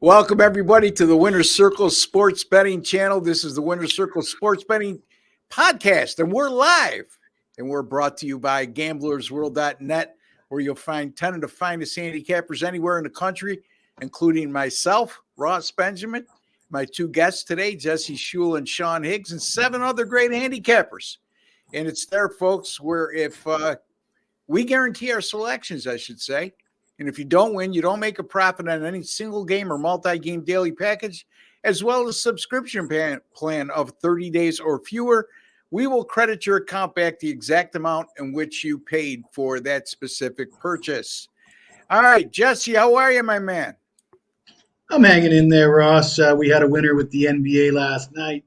Welcome, everybody, to the Winner's Circle Sports Betting Channel. This is the Winner's Circle Sports Betting Podcast, and we're live. And we're brought to you by gamblersworld.net, where you'll find 10 of the finest handicappers anywhere in the country, including myself, Ross Benjamin, my two guests today, Jesse Schule and Sean Higgs, and 7 other great handicappers. And it's there, folks, where if we guarantee our selections, I should say. And if you don't win, you don't make a profit on any single game or multi-game daily package, as well as subscription plan of 30 days or fewer. We will credit your account back the exact amount in which you paid for that specific purchase. All right, Jesse, how are you, my man? I'm hanging in there, Ross. We had a winner with the NBA last night.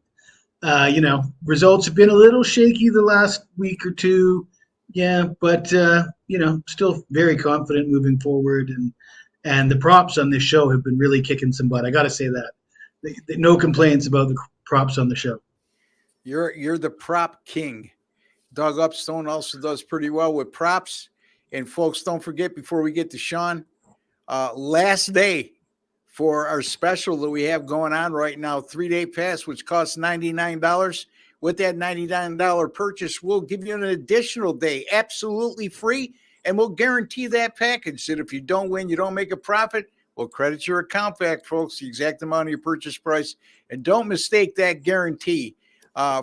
Results have been a little shaky the last week or two. Yeah, but still very confident moving forward, and the props on this show have been really kicking some butt. I got to say that. No complaints about the props on the show. You're the prop king. Doug Upstone also does pretty well with props. And folks, don't forget, before we get to Sean, last day for our special that we have going on right now, 3-day pass, which costs $99. With that $99 purchase, we'll give you an additional day absolutely free, and we'll guarantee that package that if you don't win, you don't make a profit, we'll credit your account back, folks, the exact amount of your purchase price. And don't mistake that guarantee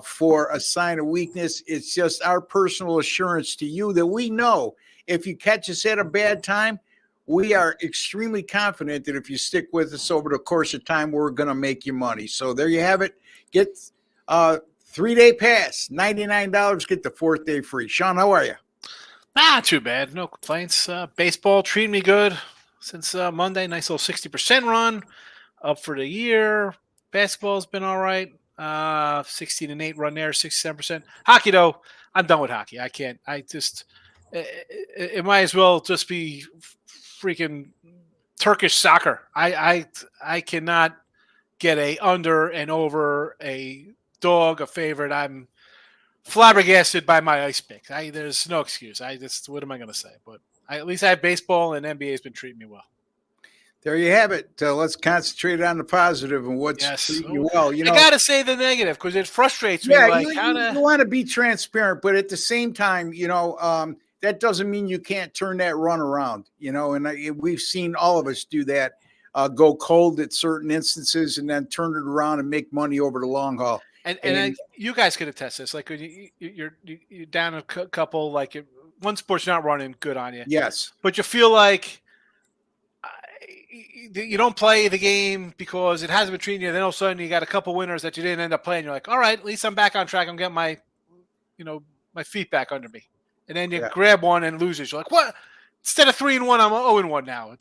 for a sign of weakness. It's just our personal assurance to you that we know if you catch us at a bad time, we are extremely confident that if you stick with us over the course of time, we're going to make you money. So there you have it. Get 3-day pass, $99, get the 4th day free. Sean, how are you? Not too bad. No complaints. Baseball treating me good since Monday. Nice little 60% run up for the year. Basketball's been all right. 16-8 run there, 67%. Hockey, though, I'm done with hockey. I can't. It might as well just be freaking Turkish soccer. I cannot get a under and over a dog, a favorite. I'm flabbergasted by my ice picks. There's no excuse. What am I going to say? But at least I have baseball, and NBA has been treating me well. There you have it. Let's concentrate on the positive and what's treating you well. I got to say the negative because it frustrates me. Yeah, you want to be transparent, but at the same time, that doesn't mean you can't turn that run around. And we've seen all of us do that, go cold at certain instances and then turn it around and make money over the long haul. And you guys could attest this. Like when you're down a couple, like one sport's not running good on you. Yes, but you feel like you don't play the game because it hasn't been treating you. Then all of a sudden you got a couple winners that you didn't end up playing. You're like, all right, at least I'm back on track. I'm getting my feet back under me. And then you grab one and loses. You're like, what? Instead of 3-1, I'm 0-1 now.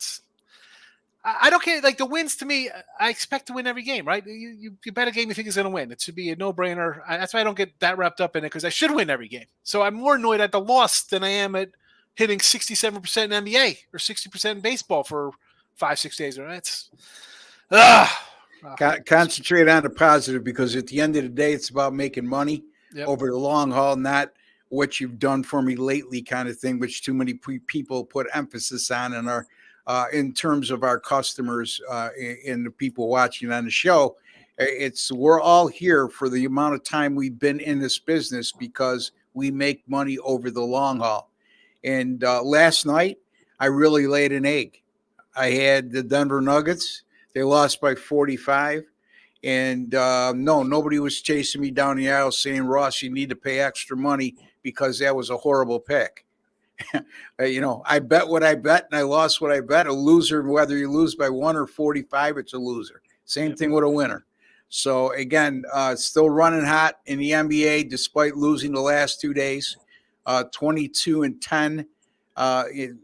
I don't care. Like the wins to me, I expect to win every game, right? You bet a game you think is going to win. It should be a no-brainer. That's why I don't get that wrapped up in it because I should win every game. So I'm more annoyed at the loss than I am at hitting 67% in NBA or 60% in baseball for 5-6 days. Concentrate on the positive because at the end of the day, it's about making money over the long haul, not what you've done for me lately kind of thing, which too many people put emphasis on and are in terms of our customers and the people watching on the show. We're all here for the amount of time we've been in this business because we make money over the long haul. And last night, I really laid an egg. I had the Denver Nuggets. They lost by 45. And nobody was chasing me down the aisle saying, Ross, you need to pay extra money because that was a horrible pick. I bet what I bet and I lost what I bet. A loser, whether you lose by 1 or 45, it's a loser. Same thing with a winner. So again, still running hot in the NBA despite losing the last 2 days. 22-10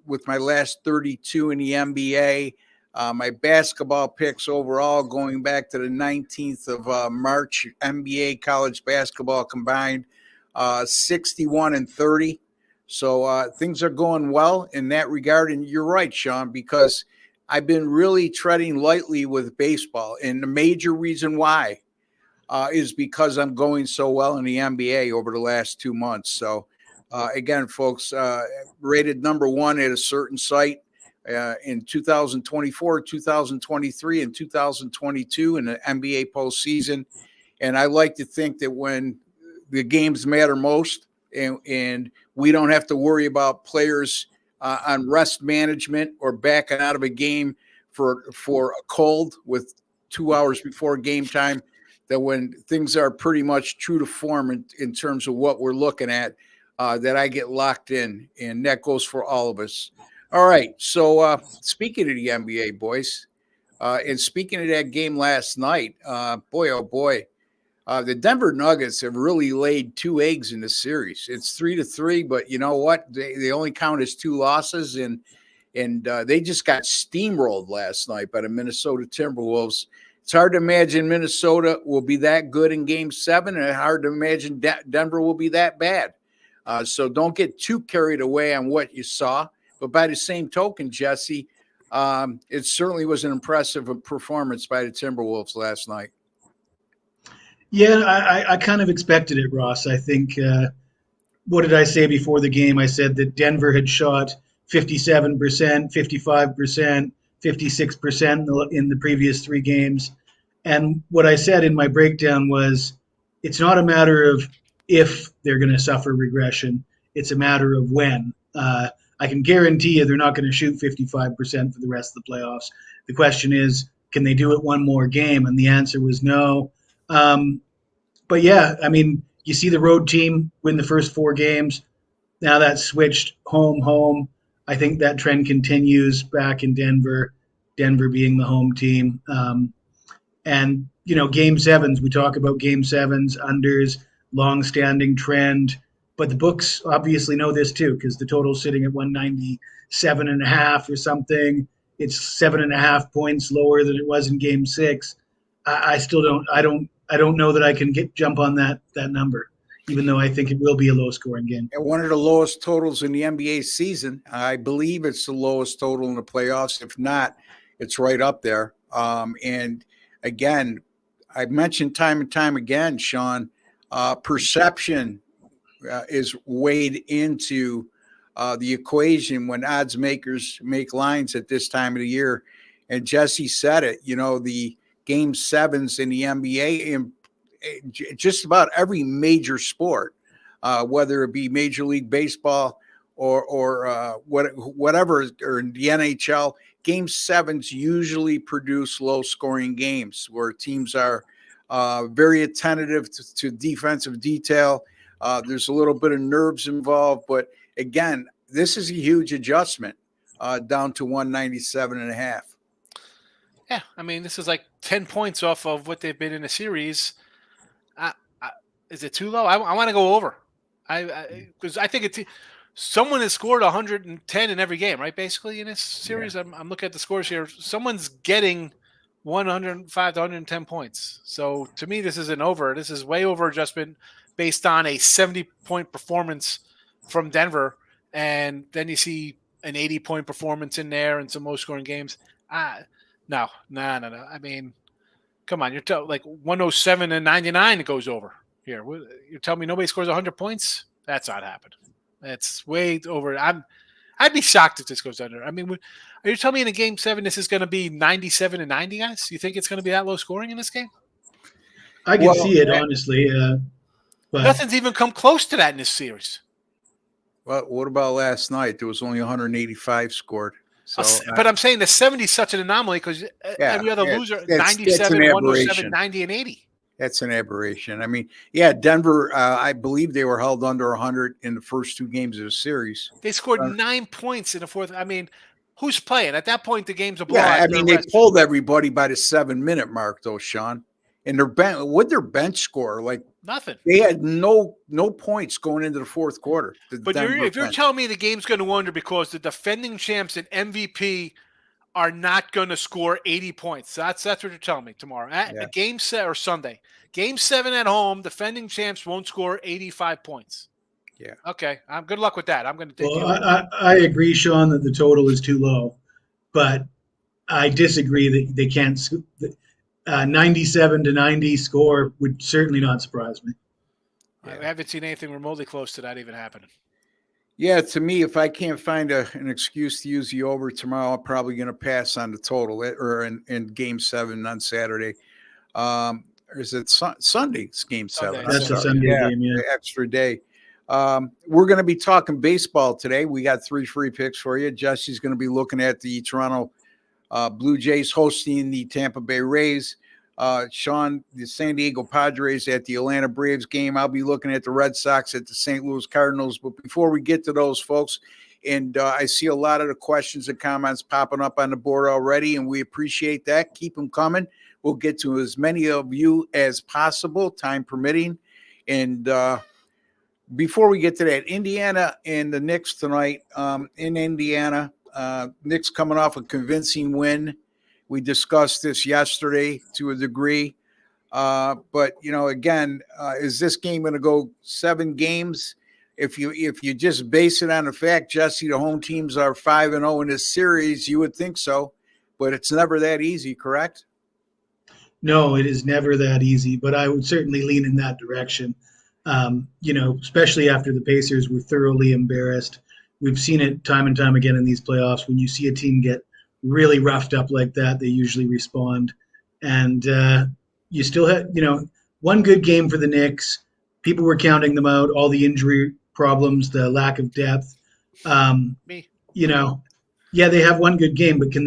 with my last 32 in the NBA. My basketball picks overall going back to the 19th of March, NBA college basketball combined, 61-30. So things are going well in that regard. And you're right, Sean, because I've been really treading lightly with baseball. And the major reason why is because I'm going so well in the NBA over the last 2 months. So again, folks, rated number 1 at a certain site. in 2024, 2023, and 2022 in the NBA postseason. And I like to think that when the games matter most and we don't have to worry about players on rest management or backing out of a game for a cold with 2 hours before game time, that when things are pretty much true to form in terms of what we're looking at, that I get locked in, and that goes for all of us. All right. So speaking of the NBA, boys, and speaking of that game last night, boy, oh boy, the Denver Nuggets have really laid 2 eggs in the series. It's 3-3, but you know what? They only count as 2 losses, and they just got steamrolled last night by the Minnesota Timberwolves. It's hard to imagine Minnesota will be that good in Game 7, and hard to imagine Denver will be that bad. So don't get too carried away on what you saw. But by the same token, Jesse, it certainly was an impressive performance by the Timberwolves last night. Yeah, I kind of expected it, Ross. I think, what did I say before the game? I said that Denver had shot 57%, 55%, 56% in the previous 3 games. And what I said in my breakdown was, it's not a matter of if they're going to suffer regression. It's a matter of when. I can guarantee you they're not going to shoot 55% for the rest of the playoffs. The question is, can they do it one more game? And the answer was no. But yeah, I mean, you see the road team win the first 4 games. Now that's switched home. I think that trend continues back in Denver being the home team. And, you know, Game 7s, we talk about Game 7s, unders, long-standing trend. But the books obviously know this too, because the total's sitting at 197.5 or something. It's 7.5 points lower than it was in Game 6. I still don't know that I can jump on that number, even though I think it will be a low-scoring game. And one of the lowest totals in the NBA season. I believe it's the lowest total in the playoffs. If not, it's right up there. And again, I've mentioned time and time again, Sean, perception is weighed into the equation when odds makers make lines at this time of the year. And Jesse said it, you know, the Game 7s in the NBA, in just about every major sport, whether it be Major League Baseball or whatever, or the NHL, Game 7s usually produce low-scoring games where teams are very attentive to defensive detail. There's a little bit of nerves involved, but again, this is a huge adjustment down to 197.5. Yeah, I mean, this is like 10 points off of what they've been in a series. Is it too low? I want to go over. Because I think someone has scored 110 in every game, right? Basically in this series, yeah. I'm looking at the scores here. Someone's getting 105 to 110 points. So to me, this is an over. This is way over adjustment based on a 70-point performance from Denver, and then you see an 80-point performance in there and some low-scoring games. No. I mean, come on. You're like 107 and 99 goes over here. You're telling me nobody scores 100 points? That's not happening. It's way over. I'd be shocked if this goes under. I mean, are you telling me in a Game 7 this is going to be 97 and 90, guys? You think it's going to be that low scoring in this game? I can see it, honestly. But nothing's even come close to that in this series. Well, what about last night? There was only 185 scored. So, but I'm saying the 70 is such an anomaly because every other loser, 97, 107, 90, and 80. That's an aberration. I mean, yeah, Denver, I believe they were held under 100 in the first 2 games of the series. They scored 9 points in the fourth. I mean, who's playing? At that point, the game's a blowout. Yeah, I mean, they pulled everybody by the 7-minute mark, though, Sean. And what'd their bench score? Like nothing. They had no points going into the fourth quarter. But if you're telling me the game's going to go under because the defending champs and MVP are not going to score 80 points, that's what you're telling me tomorrow at Game 7 or Sunday. Game 7 at home, defending champs won't score 85 points. Yeah. Okay. Good luck with that. I'm going to take. Well, I agree, Sean, that the total is too low, but I disagree that they can't. 97 to 90 score would certainly not surprise me. I haven't seen anything remotely close to that even happening. Yeah, to me, if I can't find an excuse to use the over tomorrow, I'm probably going to pass on the total or in Game 7 on Saturday. Or is it Sunday? It's Game 7. Sunday. I'm That's a sorry. Sunday Yeah, game, yeah. the extra day. We're going to be talking baseball today. We got 3 free picks for you. Jesse's going to be looking at the Toronto Blue Jays hosting the Tampa Bay Rays. Sean, the San Diego Padres at the Atlanta Braves game. I'll be looking at the Red Sox at the St. Louis Cardinals. But before we get to those, folks, and I see a lot of the questions and comments popping up on the board already, and we appreciate that. Keep them coming. We'll get to as many of you as possible, time permitting. And before we get to that, Indiana and the Knicks tonight in Indiana. Knicks coming off a convincing win. We discussed this yesterday to a degree. But, again, is this game going to go 7 games? If you just base it on the fact, Jesse, the home teams are 5-0 in this series, you would think so. But it's never that easy, correct? No, it is never that easy, but I would certainly lean in that direction. Especially after the Pacers were thoroughly embarrassed. We've seen it time and time again in these playoffs. When you see a team get really roughed up like that, they usually respond. And you still have, one good game for the Knicks. People were counting them out, all the injury problems, the lack of depth. Me. Yeah, they have one good game, but can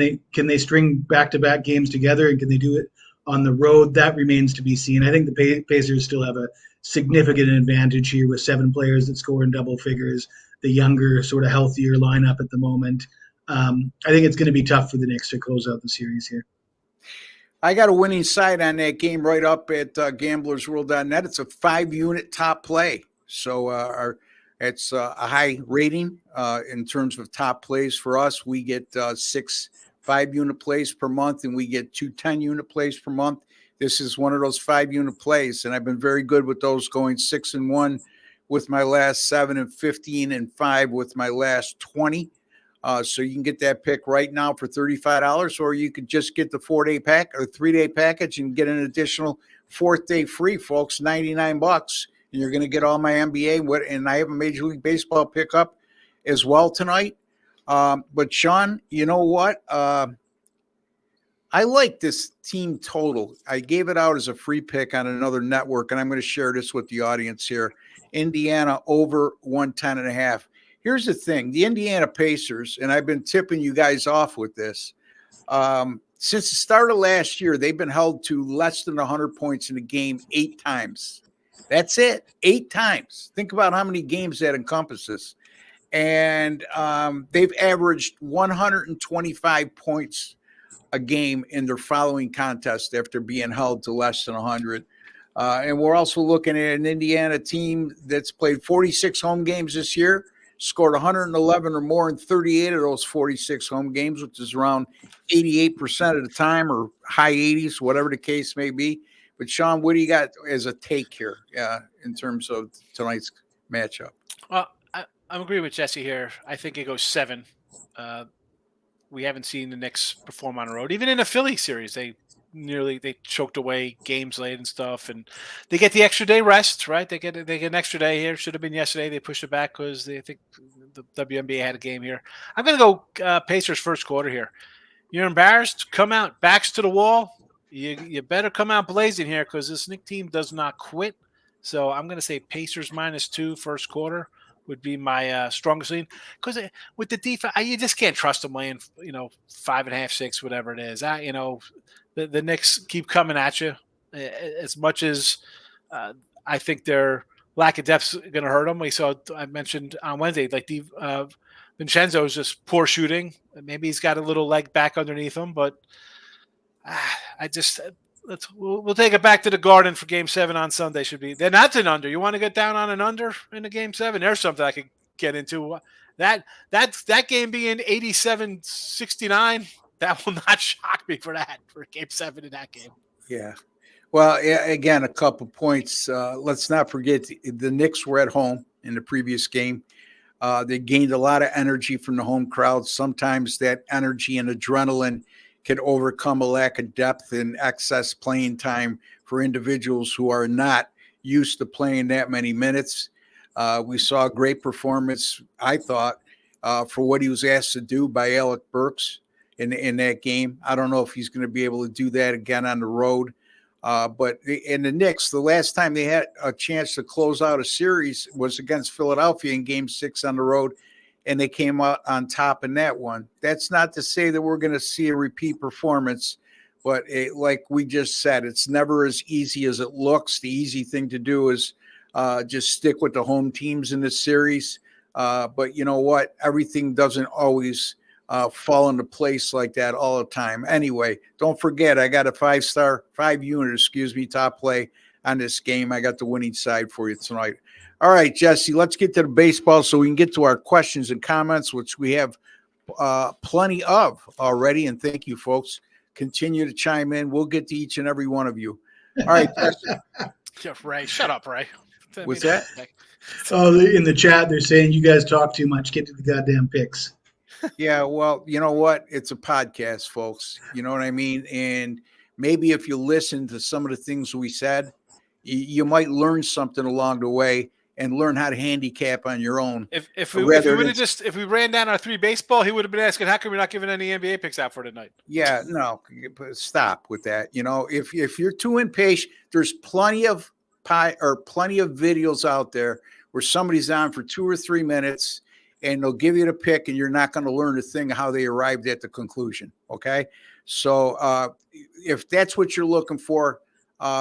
they string back-to-back games together, and can they do it on the road? That remains to be seen. I think the Pacers still have a significant advantage here with 7 players that score in double figures, the younger, sort of healthier lineup at the moment. I think it's going to be tough for the Knicks to close out the series here. I got a winning side on that game right up at gamblersworld.net. It's a 5-unit top play. So it's a high rating in terms of top plays for us. We get 6 5-unit plays per month, and we get 2 10-unit plays per month. This is one of those 5-unit plays, and I've been very good with those, going 6-1 with my last 7 and 15 and 5 with my last 20. So you can get that pick right now for $35, or you could just get the 4-day pack or 3-day package and get an additional 4th day free, folks, $99. And you're going to get all my NBA. And I have a Major League Baseball pickup as well tonight. But Sean, you know what? I like this team total. I gave it out as a free pick on another network, and I'm going to share this with the audience here. Indiana over 110.5. Here's the thing. The Indiana Pacers, and I've been tipping you guys off with this, since the start of last year, they've been held to less than 100 points in a game 8 times. That's it, 8 times. Think about how many games that encompasses. And they've averaged 125 points a game in their following contest after being held to less than 100. And we're also looking at an Indiana team that's played 46 home games this year, scored 111 or more in 38 of those 46 home games, which is around 88% of the time, or high 80s, whatever the case may be. But Sean, what do you got as a take here in terms of tonight's matchup? Well, I'm agreeing with Jesse here. I think it goes 7. We haven't seen the Knicks perform on the road. Even in a Philly series, they choked away games late and stuff, and they get the extra day rest, right? They get an extra day here. Should have been yesterday. They pushed it back because they think the WNBA had a game here. I'm going to go Pacers first quarter here. You're embarrassed? Come out, backs to the wall. You better come out blazing here, because this Knicks team does not quit. So I'm going to say Pacers -2 first quarter would be my strongest lean, because with the defense, you just can't trust them laying, 5.5, 6, whatever it is. The Knicks keep coming at you. As much as I think their lack of depth is going to hurt them. I mentioned on Wednesday, like Vincenzo's just poor shooting. Maybe he's got a little leg back underneath him, but we'll take it back to the Garden for Game 7 on Sunday. Then that's an under. You want to get down on an under in the Game 7? There's something I could get into. That game being 87-69, that will not shock me for Game 7 in that game. Yeah. Well, again, a couple points. Let's not forget the Knicks were at home in the previous game. They gained a lot of energy from the home crowd. Sometimes that energy and adrenaline can overcome a lack of depth and excess playing time for individuals who are not used to playing that many minutes. We saw a great performance, I thought, for what he was asked to do by Alec Burks in that game. I don't know if he's going to be able to do that again on the road. But in the Knicks, the last time they had a chance to close out a series was against Philadelphia in Game 6 on the road, and they came out on top in that one. That's not to say that we're going to see a repeat performance, but like we just said, it's never as easy as it looks. The easy thing to do is just stick with the home teams in this series. But you know what? Everything doesn't always fall into place like that all the time. Anyway, don't forget, I got a 5-unit, top play on this game. I got the winning side for you tonight. All right, Jesse, let's get to the baseball so we can get to our questions and comments, which we have plenty of already. And thank you, folks. Continue to chime in. We'll get to each and every one of you. All right, Jesse. Yeah, Ray, shut up, Ray. What's that? Oh, in the chat, they're saying you guys talk too much. Get to the goddamn picks. Yeah, well, you know what? It's a podcast, folks. You know what I mean? And maybe if you listen to some of the things we said, you might learn something along the way and learn how to handicap on your own. If we ran down our 3 baseball, he would have been asking, how come we're not giving any NBA picks out for tonight? Yeah, no, stop with that. You know, if you're too impatient, there's plenty of videos out there where somebody's on for 2 or 3 minutes and they'll give you the pick and you're not going to learn a thing how they arrived at the conclusion. Okay. So if that's what you're looking for,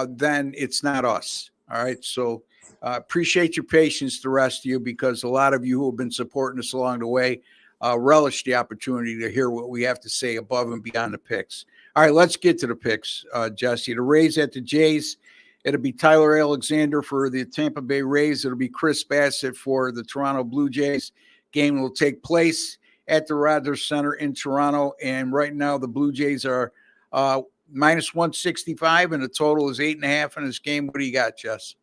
then it's not us. All right. So appreciate your patience, the rest of you, because a lot of you who have been supporting us along the way relish the opportunity to hear what we have to say above and beyond the picks. All right, let's get to the picks, Jesse. The Rays at the Jays. It'll be Tyler Alexander for the Tampa Bay Rays. It'll be Chris Bassett for the Toronto Blue Jays. Game will take place at the Rogers Center in Toronto. And right now the Blue Jays are minus 165, and the total is 8.5 in this game. What do you got, Jess?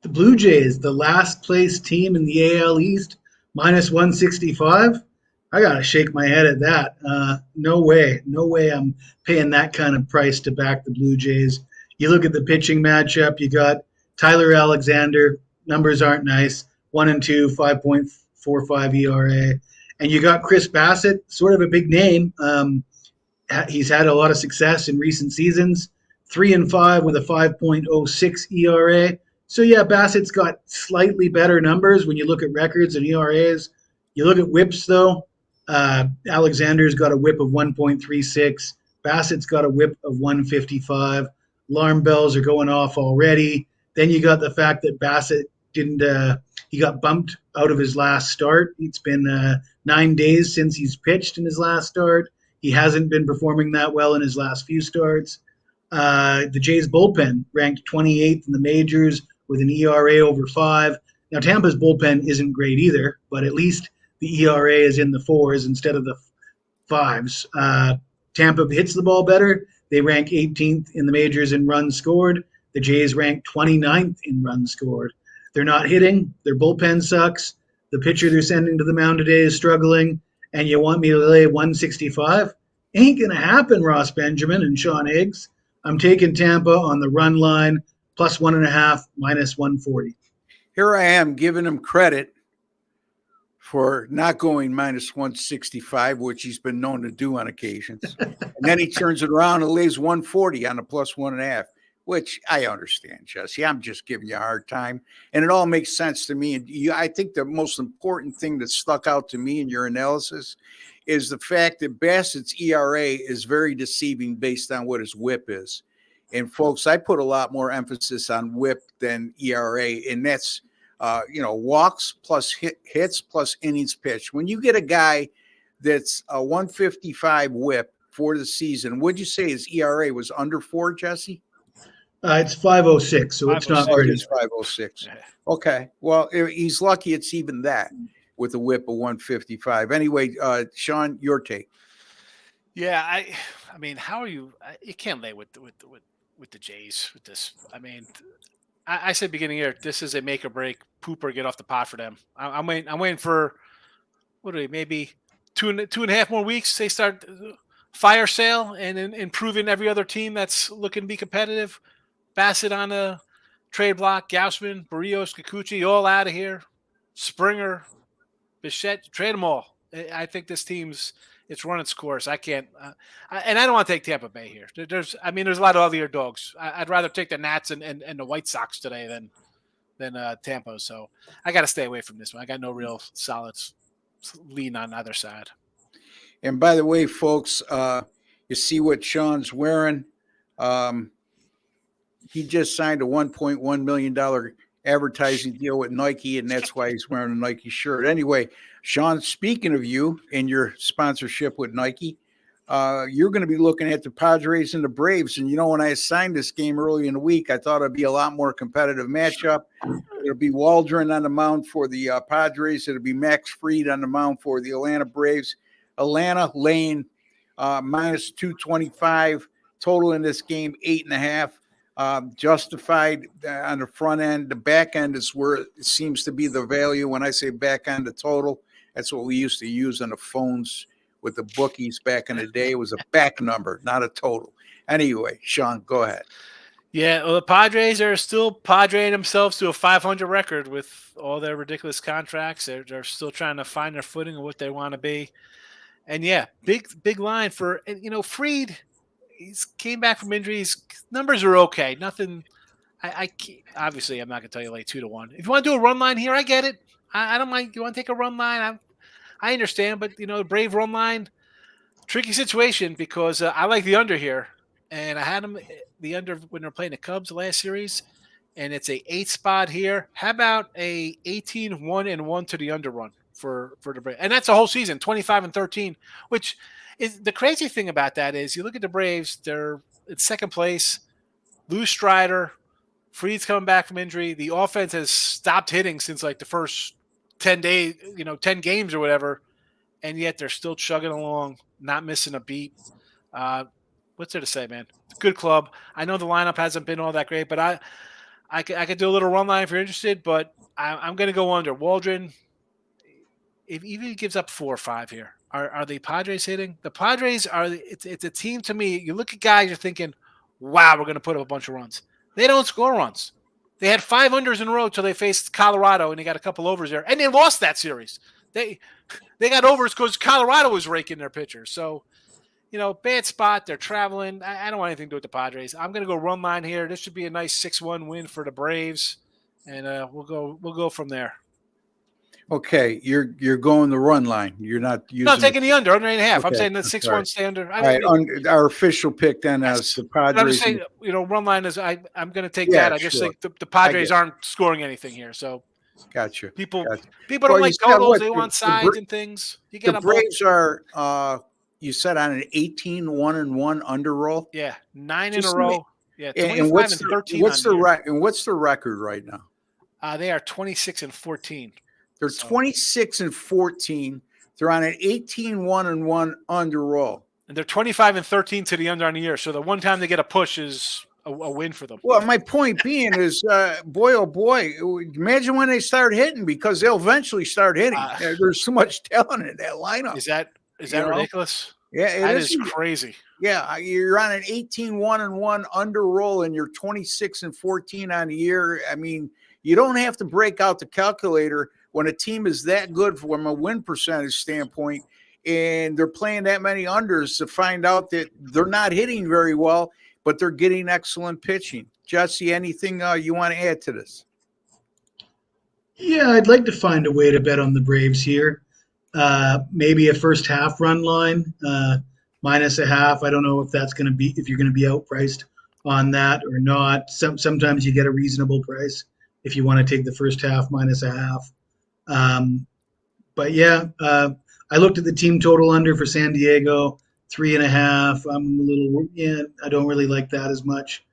The Blue Jays, the last place team in the AL East, minus 165. I got to shake my head at that. No way I'm paying that kind of price to back the Blue Jays. You look at the pitching matchup, you got Tyler Alexander, numbers aren't nice, 1-2, 5.45 ERA. And you got Chris Bassett, sort of a big name. He's had a lot of success in recent seasons, 3-5 with a 5.06 ERA. So, yeah, Bassett's got slightly better numbers when you look at records and ERAs. You look at whips, though. Alexander's got a whip of 1.36. Bassett's got a whip of 155. Alarm bells are going off already. Then you got the fact that Bassett he got bumped out of his last start. It's been 9 days since he's pitched in his last start. He hasn't been performing that well in his last few starts. The Jays bullpen ranked 28th in the majors with an ERA over 5. Now, Tampa's bullpen isn't great either, but at least the ERA is in the 4s instead of the 5s. Tampa hits the ball better. They rank 18th in the majors in runs scored. The Jays rank 29th in runs scored. They're not hitting. Their bullpen sucks. The pitcher they're sending to the mound today is struggling. And you want me to lay 165? Ain't going to happen, Ross Benjamin and Sean Higgs. I'm taking Tampa on the run line, plus 1.5, minus 140. Here I am giving him credit for not going minus 165, which he's been known to do on occasions. And then he turns it around and lays 140 on a plus 1.5, which I understand, Jesse. I'm just giving you a hard time. And it all makes sense to me. And I think the most important thing that stuck out to me in your analysis is the fact that Bassett's ERA is very deceiving based on what his whip is. And folks, I put a lot more emphasis on whip than ERA, and that's walks plus hits plus innings pitched. When you get a guy that's a 155 whip for the season, would you say his ERA was under 4, Jesse? It's 5.06, so it's not great. It's 5.06. Okay. Well, he's lucky it's even that with a whip of 155. Anyway, Sean, your take. Yeah, I mean, how are you? You can't lay with the Jays with this. I mean, I said beginning here, this is a make or break, poop or get off the pot for them. I'm waiting for maybe two and a half more weeks. They start fire sale and improving every other team that's looking to be competitive. Bassett on a trade block, Gausman, Barrios, Kikuchi, all out of here. Springer, Bichette, trade them all. I think this team's it's run its course. I can't, and I don't want to take Tampa Bay here. There's a lot of other dogs. I'd rather take the Nats and the White Sox today than Tampa. So I got to stay away from this one. I got no real solid lean on either side. And by the way, folks, you see what Sean's wearing. He just signed a $1.1 million advertising deal with Nike, and that's why he's wearing a Nike shirt. Anyway, Sean, speaking of you and your sponsorship with Nike, you're going to be looking at the Padres and the Braves. And, when I assigned this game early in the week, I thought it'd be a lot more competitive matchup. It'll be Waldron on the mound for the Padres. It'll be Max Fried on the mound for the Atlanta Braves. Atlanta laying minus 225. Total in this game, 8.5. Justified on the front end. The back end is where it seems to be the value. When I say back end, the total, that's what we used to use on the phones with the bookies back in the day. It was a back number, not a total. Anyway, Sean, go ahead. Yeah, well, the Padres are still Padreing themselves to a 500 record with all their ridiculous contracts. They're still trying to find their footing of what they want to be. And yeah, big line for Fried. He's came back from injuries. Numbers are okay. Nothing. I obviously I'm not gonna tell you like 2-1. If you want to do a run line here, I get it. I don't mind. You want to take a run line? I understand, but Brave run line, tricky situation because I like the under here, and I had them the under when they're playing the Cubs last series, and it's a 8 spot here. How about a 18-1-1 to the under run for the Braves? And that's a whole season, 25-13, which is the crazy thing about that is you look at the Braves, they're in second place, lose Strider, Fried's coming back from injury. The offense has stopped hitting since like the first 10 days, 10 games or whatever, and yet they're still chugging along, not missing a beat. What's there to say, man? Good club. I know the lineup hasn't been all that great, but I could do a little run line if you're interested, but I'm going to go under. Waldron, if even he gives up 4 or 5 here, are the Padres hitting? The Padres it's a team to me. You look at guys, you're thinking, wow, we're going to put up a bunch of runs. They don't score runs. They had 5 unders in a row till they faced Colorado, and they got a couple overs there, and they lost that series. They got overs because Colorado was raking their pitchers. So, bad spot. They're traveling. I don't want anything to do with the Padres. I'm going to go run line here. This should be a nice 6-1 win for the Braves, and we'll go from there. Okay, you're going the run line. You're not using. No, taking the under 8.5. Okay. I'm saying the 6-1 right. stay under. All right, our official pick then as the Padres. I'm just saying, run line is. I'm going to take that. I just think the Padres aren't scoring anything here. So, gotcha. People don't like totals. They want sides and things. You get the Braves are. You said on an 18-1-1 under roll. Yeah, 9 in a row. Yeah, 25 and what's 13. What's the record right now? They are 26-14. They're 26-14. They're on an 18-1-1 under roll. And they're 25-13 to the under on the year. So the one time they get a push is a win for them. Well, my point being is, boy, oh boy, imagine when they start hitting, because they'll eventually start hitting. There's so much talent in that lineup. Is that ridiculous? Yeah, that is crazy. Yeah, you're on an 18-1-1 under roll, and you're 26-14 on the year. I mean, you don't have to break out the calculator when a team is that good from a win percentage standpoint, and they're playing that many unders to find out that they're not hitting very well, but they're getting excellent pitching. Jesse, anything you want to add to this? Yeah, I'd like to find a way to bet on the Braves here. Maybe a first half run line, minus a half. I don't know if that's going to be, if you're going to be outpriced on that or not. Sometimes you get a reasonable price if you want to take the first half minus a half. But yeah, I looked at the team total under for San Diego, 3.5. I'm a little, I don't really like that as much.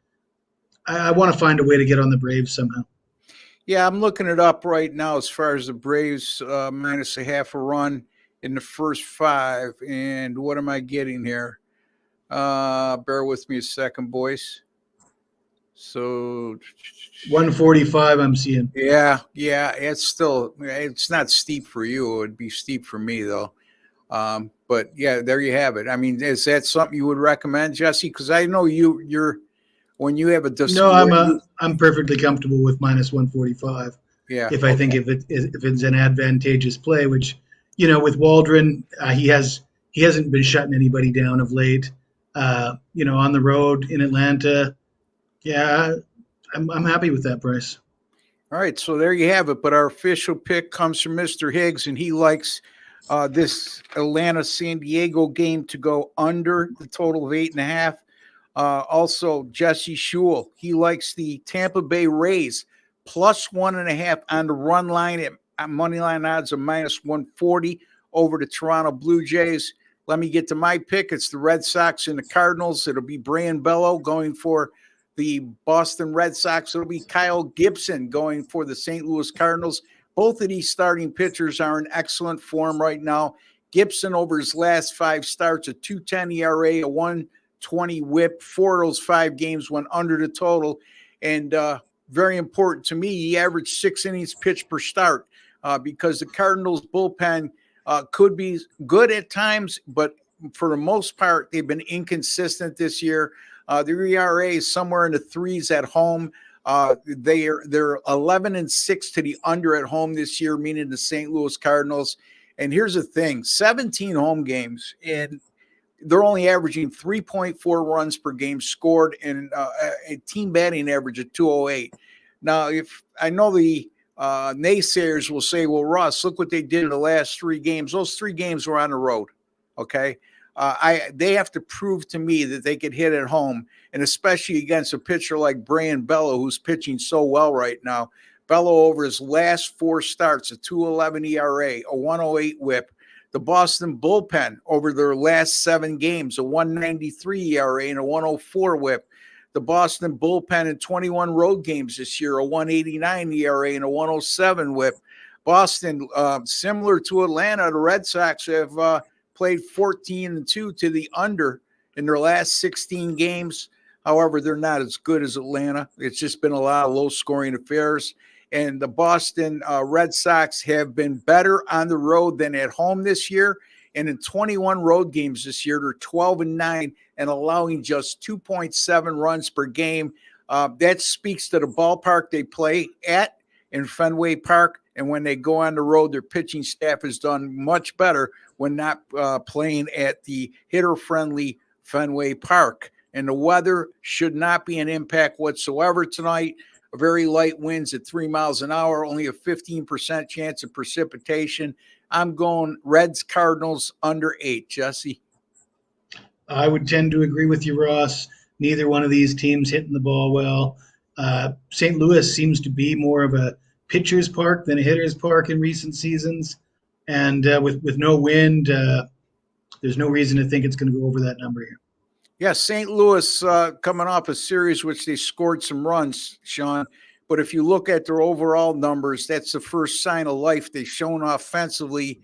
I want to find a way to get on the Braves somehow. Yeah, I'm looking it up right now as far as the Braves minus a half a run in the first 5. And what am I getting here? Bear with me a second, boys. So 145 I'm seeing. Yeah, it's not steep for you. It would be steep for me, though. But yeah, there you have it. I mean, is that something you would recommend, Jesse? Because I know you're when you have a No, I'm perfectly comfortable with -145. yeah, If I think if it's an advantageous play, which with Waldron, he hasn't been shutting anybody down of late. On the road in Atlanta, yeah, I'm happy with that price. All right, so there you have it. But our official pick comes from Mr. Higgs, and he likes this Atlanta San Diego game to go under the total of 8.5. Also, Jesse Schule, he likes the Tampa Bay Rays plus 1.5 on the run line at money line odds of -140 over the Toronto Blue Jays. Let me get to my pick. It's the Red Sox and the Cardinals. It'll be Brian Bello going for the Boston Red Sox. It'll be Kyle Gibson going for the St. Louis Cardinals. Both of these starting pitchers are in excellent form right now. Gibson, over his last 5 starts, a 2.10 ERA, a 1.20 whip. 4 of those 5 games went under the total. And very important to me, he averaged 6 innings pitched per start because the Cardinals bullpen could be good at times, but for the most part, they've been inconsistent this year. Their ERA is somewhere in the 3s at home. They're 11-6 to the under at home this year, meaning the St. Louis Cardinals. And here's the thing: 17 home games, and they're only averaging 3.4 runs per game scored, and a team batting average of 208. Now, if I know the naysayers will say, "Well, Russ, look what they did in the last 3 games. Those 3 games were on the road." Okay. They have to prove to me that they could hit at home, and especially against a pitcher like Brian Bello, who's pitching so well right now. Bello, over his last 4 starts, a 2.11 ERA, a 1.08 whip. The Boston bullpen, over their last 7 games, a 1.93 ERA and a 1.04 whip. The Boston bullpen in 21 road games this year, a 1.89 ERA and a 1.07 whip. Boston, similar to Atlanta, the Red Sox have played 14-2 to the under in their last 16 games. However, they're not as good as Atlanta. It's just been a lot of low-scoring affairs. And the Boston Red Sox have been better on the road than at home this year. And in 21 road games this year, they're 12-9 and allowing just 2.7 runs per game. That speaks to the ballpark they play at in Fenway Park. And when they go on the road, their pitching staff has done much better when not playing at the hitter-friendly Fenway Park. And the weather should not be an impact whatsoever tonight. Very light winds at 3 miles an hour, only a 15% chance of precipitation. I'm going Reds Cardinals under 8. Jesse? I would tend to agree with you, Ross. Neither one of these teams hitting the ball well. St. Louis seems to be more of a pitcher's park than a hitter's park in recent seasons. And with no wind, there's no reason to think it's going to go over that number here. Yeah, St. Louis coming off a series which they scored some runs, Sean. But if you look at their overall numbers, that's the first sign of life they've shown offensively.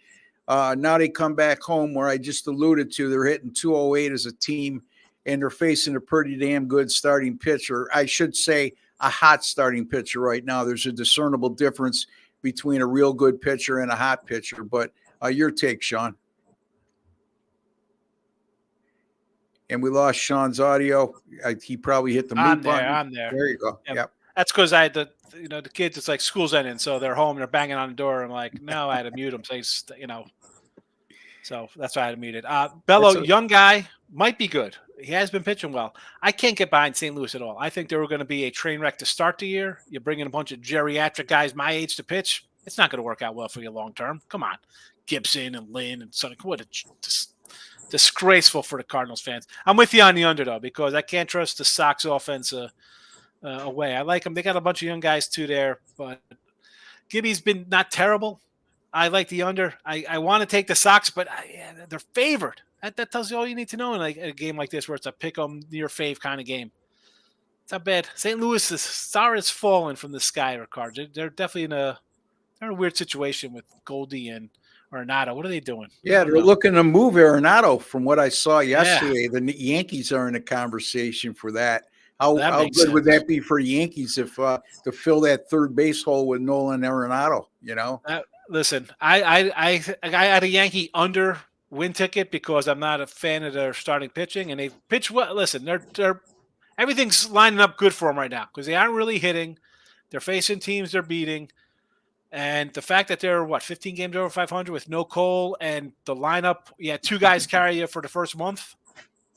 Now they come back home, where I just alluded to. They're hitting 208 as a team, and they're facing a pretty damn good starting pitcher. I should say a hot starting pitcher right now. There's a discernible difference between a real good pitcher and a hot pitcher. But your take, Sean. And we lost Sean's audio. He probably hit the mute button. I'm there. There you go. Yep. That's because I had the kids. It's like school's ending, so they're home. They're banging on the door. I'm like, no, I had to mute them. So that's why I had to mute it. Bello, young guy, might be good. He has been pitching well. I can't get behind St. Louis at all. I think they were going to be a train wreck to start the year. You bring in a bunch of geriatric guys my age to pitch. It's not going to work out well for you long term. Come on, Gibson and Lynn and Sonny. What a disgraceful for the Cardinals fans. I'm with you on the under, though, because I can't trust the Sox offense away. I like them. They got a bunch of young guys, too, there. But Gibby's been not terrible. I like the under. I want to take the Sox, but they're favored. That tells you all you need to know in a game like this, where it's a pick-em, near fave kind of game. It's not bad. St. Louis' star is falling from the sky, Ricard. They're definitely in a weird situation with Goldie and Arenado. What are they doing? Yeah, they're looking to move Arenado from what I saw yesterday. Yeah. The Yankees are in a conversation for that. How good sense. Would that be for Yankees if to fill that third base hole with Nolan Arenado? Listen, I had a Yankee under win ticket because I'm not a fan of their starting pitching, and they pitch well. Listen, they're everything's lining up good for them right now because they aren't really hitting. They're facing teams they're beating. And the fact that they're, 15 games over 500 with no Cole and the lineup, two guys carry you for the first month.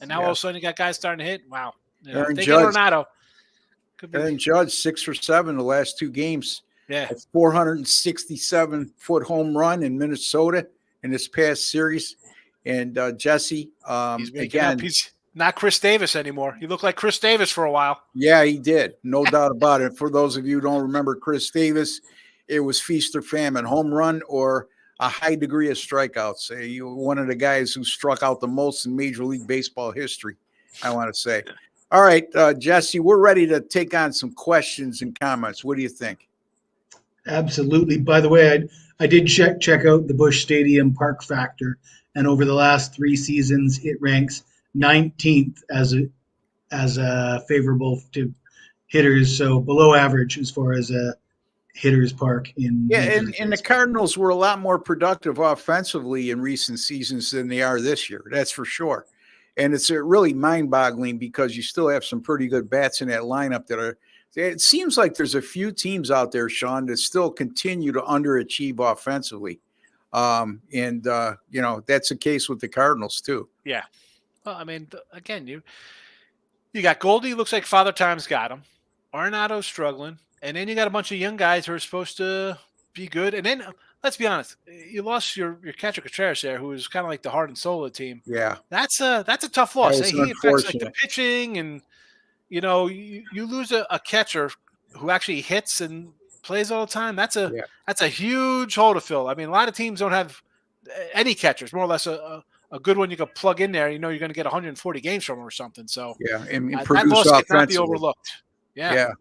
And now all of a sudden you got guys starting to hit. Wow. Aaron they Judge, get Renato. Aaron Judge, 6 for 7 the last 2 games. Yeah. A 467-foot home run in Minnesota in this past series. And Jesse, again, he's not Chris Davis anymore. He looked like Chris Davis for a while. Yeah, he did. No doubt about it. For those of you who don't remember Chris Davis, it was feast or famine, home run or a high degree of strikeouts. You were one of the guys who struck out the most in Major League Baseball history, I want to say. All right, Jesse, we're ready to take on some questions and comments. What do you think? Absolutely. By the way, I did check out the Busch Stadium park factor, and over the last 3 seasons, it ranks 19th as favorable to hitters, so below average as far as a hitter's park in. Yeah, and the Cardinals were a lot more productive offensively in recent seasons than they are this year. That's for sure. And it's really mind-boggling because you still have some pretty good bats in that lineup that are. It seems like there's a few teams out there, Sean, that still continue to underachieve offensively. And that's the case with the Cardinals too. Yeah. Well, I mean, again, you got Goldie, looks like Father Time's got him. Arenado's struggling. And then you got a bunch of young guys who are supposed to be good. And then, let's be honest, you lost your catcher Contreras there, who was kind of like the heart and soul of the team. Yeah. That's a tough loss. He affects like the pitching, and you lose a catcher who actually hits and plays all the time. That's a huge hole to fill. I mean, a lot of teams don't have any catchers, more or less a good one you can plug in there. You're going to get 140 games from him or something. So and that produce loss cannot be offensively. overlooked. Yeah.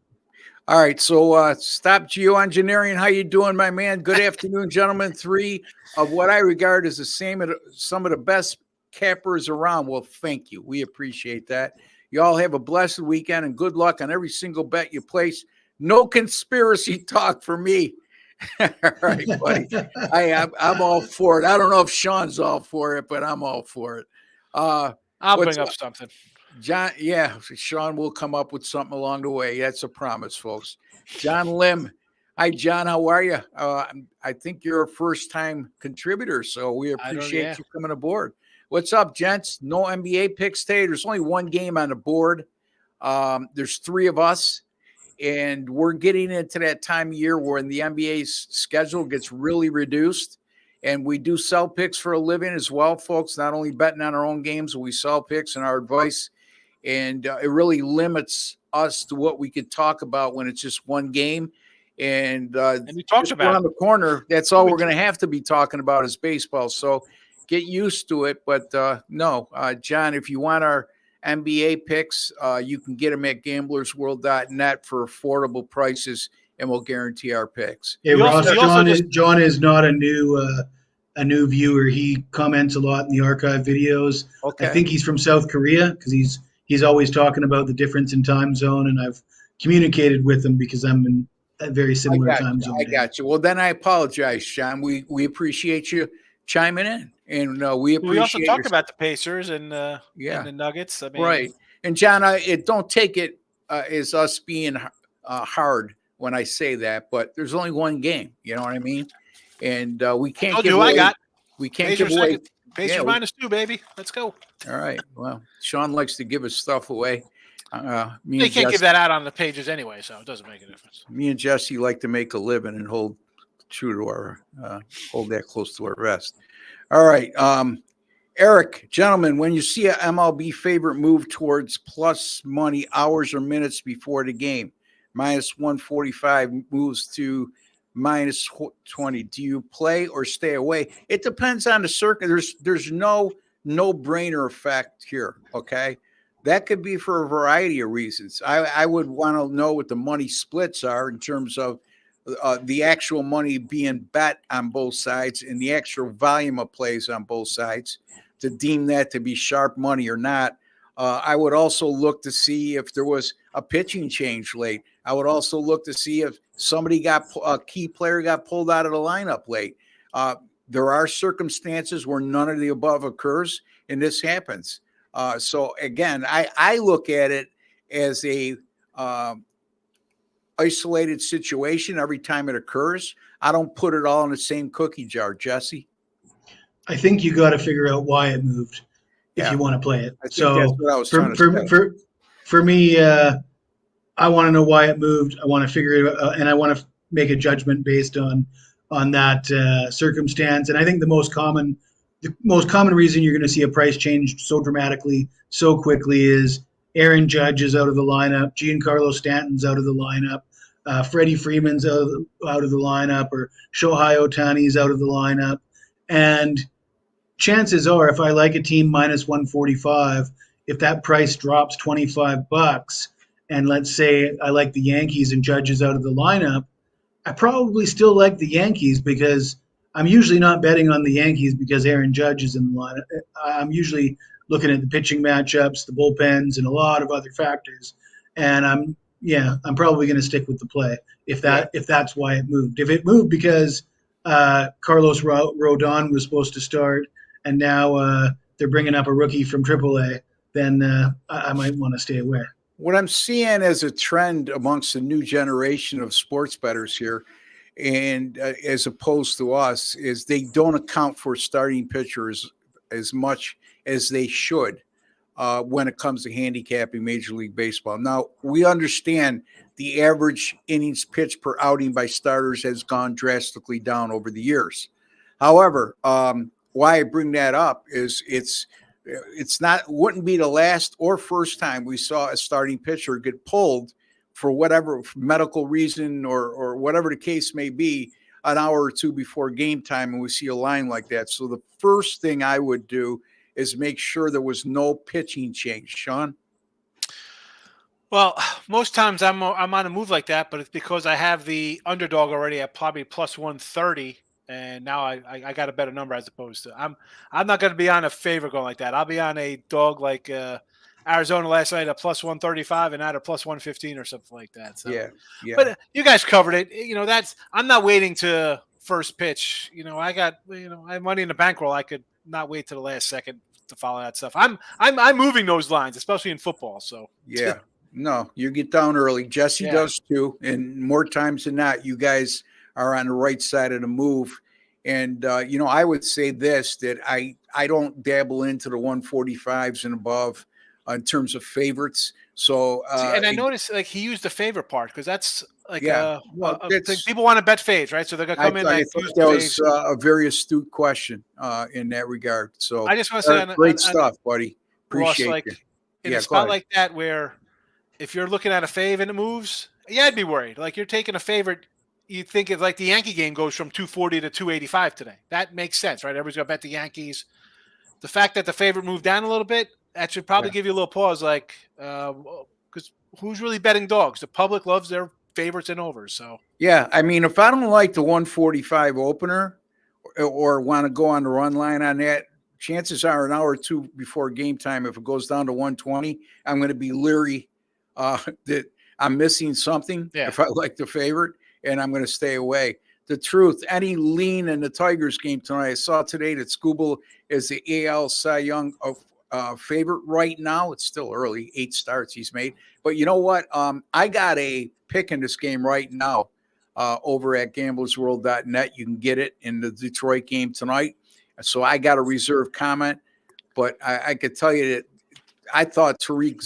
All right, so Stop Geoengineering, how you doing, my man? Good afternoon, gentlemen. 3 of what I regard as some of the best cappers around. Well, thank you. We appreciate that. You all have a blessed weekend and good luck on every single bet you place. No conspiracy talk for me. All right, buddy. I'm all for it. I don't know if Sean's all for it, but I'm all for it. I'll bring up something. John, Sean will come up with something along the way. That's a promise, folks. John Lim. Hi, John. How are you? I think you're a first-time contributor, so we appreciate you coming aboard. What's up, gents? No NBA picks today. There's only 1 game on the board. There's 3 of us, and we're getting into that time of year where the NBA's schedule gets really reduced. And we do sell picks for a living as well, folks, not only betting on our own games, but we sell picks and our advice. And it really limits us to what we could talk about when it's just 1 game. And we talked about around the corner, that's all we're going to have to be talking about is baseball. So get used to it. But John, if you want our NBA picks, you can get them at gamblersworld.net for affordable prices, and we'll guarantee our picks. Hey, Ross, John is not a new viewer. He comments a lot in the archive videos. Okay. I think he's from South Korea because he's always talking about the difference in time zone, and I've communicated with him because I'm in a very similar time zone. I got you. Well, then I apologize, Sean. We appreciate you chiming in, and we appreciate. We also talked about the Pacers and the Nuggets. I mean, right. And John, don't take it as us being hard when I say that, but there's only 1 game. You know what I mean? And we can't give away. We can't give away. Pacers -2, baby. Let's go. All right. Well, Sean likes to give his stuff away. They can't give that out on the pages anyway, so it doesn't make a difference. Me and Jesse like to make a living and hold true to our hold that close to our vest. All right. Eric, gentlemen, when you see a MLB favorite move towards plus money hours or minutes before the game, -145 moves to -20. Do you play or stay away? It depends on the circuit. There's no brainer effect here. Okay. That could be for a variety of reasons. I would want to know what the money splits are in terms of the actual money being bet on both sides and the actual volume of plays on both sides to deem that to be sharp money or not. I would also look to see if there was a pitching change late. I would also look to see if a key player got pulled out of the lineup late. There are circumstances where none of the above occurs, and this happens. So again, I look at it as a isolated situation every time it occurs. I don't put it all in the same cookie jar, Jesse. I think you got to figure out why it moved if Yeah. you want to play it. I think that's what I was trying to say. For me, I want to know why it moved. I want to figure it out, and I want to make a judgment based on that circumstance. And I think the most common reason you're going to see a price change so dramatically, so quickly is Aaron Judge is out of the lineup, Giancarlo Stanton's out of the lineup, Freddie Freeman's out of the lineup, or Shohei Ohtani's out of the lineup. And chances are, if I like a team minus 145, if that price drops $25, and let's say I like the Yankees and Judge is out of the lineup, I probably still like the Yankees because I'm usually not betting on the Yankees because Aaron Judge is in the lineup. I'm usually looking at the pitching matchups, the bullpens, and a lot of other factors. And I'm probably going to stick with the play if that's why it moved. If it moved because Carlos Rodon was supposed to start and now they're bringing up a rookie from AAA, then I might want to stay away. What I'm seeing as a trend amongst the new generation of sports bettors here, and as opposed to us, is they don't account for starting pitchers as much as they should when it comes to handicapping Major League Baseball. Now, we understand the average innings pitched per outing by starters has gone drastically down over the years. However, why I bring that up is wouldn't be the last or first time we saw a starting pitcher get pulled for whatever medical reason or whatever the case may be an hour or two before game time, and we see a line like that. So the first thing I would do is make sure there was no pitching change. Sean? Well, most times I'm on a move like that, but it's because I have the underdog already at probably plus 130. And now I got a better number as opposed to I'm not going to be on a favorite going like that. I'll be on a dog like Arizona last night at plus 135 and at a plus 115 or something like that. So Yeah. But you guys covered it. I'm not waiting to first pitch. I got I have money in the bankroll. I could not wait to the last second to follow that stuff. I'm moving those lines, especially in football. So yeah, no, you get down early. Jesse does too, and more times than not, you guys are on the right side of the move. And, I would say this, that I don't dabble into the 145s and above in terms of favorites. So, and I noticed like he used the favorite part because that's like people want to bet faves, right? So they're going to come in. I thought that was a very astute question in that regard. So I just want to say great stuff, buddy. Appreciate Ross, you. In a spot like that where if you're looking at a fave and it moves, I'd be worried. Like you're taking a favorite. You think it's like the Yankee game goes from 240 to 285 today. That makes sense, right? Everybody's going to bet the Yankees. The fact that the favorite moved down a little bit, that should probably give you a little pause, like, because who's really betting dogs? The public loves their favorites and overs. So yeah, I mean, if I don't like the 145 opener or want to go on the run line on that, chances are an hour or two before game time, if it goes down to 120, I'm going to be leery that I'm missing something if I like the favorite. And I'm going to stay away. The truth, any lean in the Tigers game tonight, I saw today that Schule is the AL Cy Young favorite right now. It's still early, 8 starts he's made. But you know what? I got a pick in this game right now over at gamblersworld.net. You can get it in the Detroit game tonight. So I got a reserve comment. But I could tell you that I thought Tariq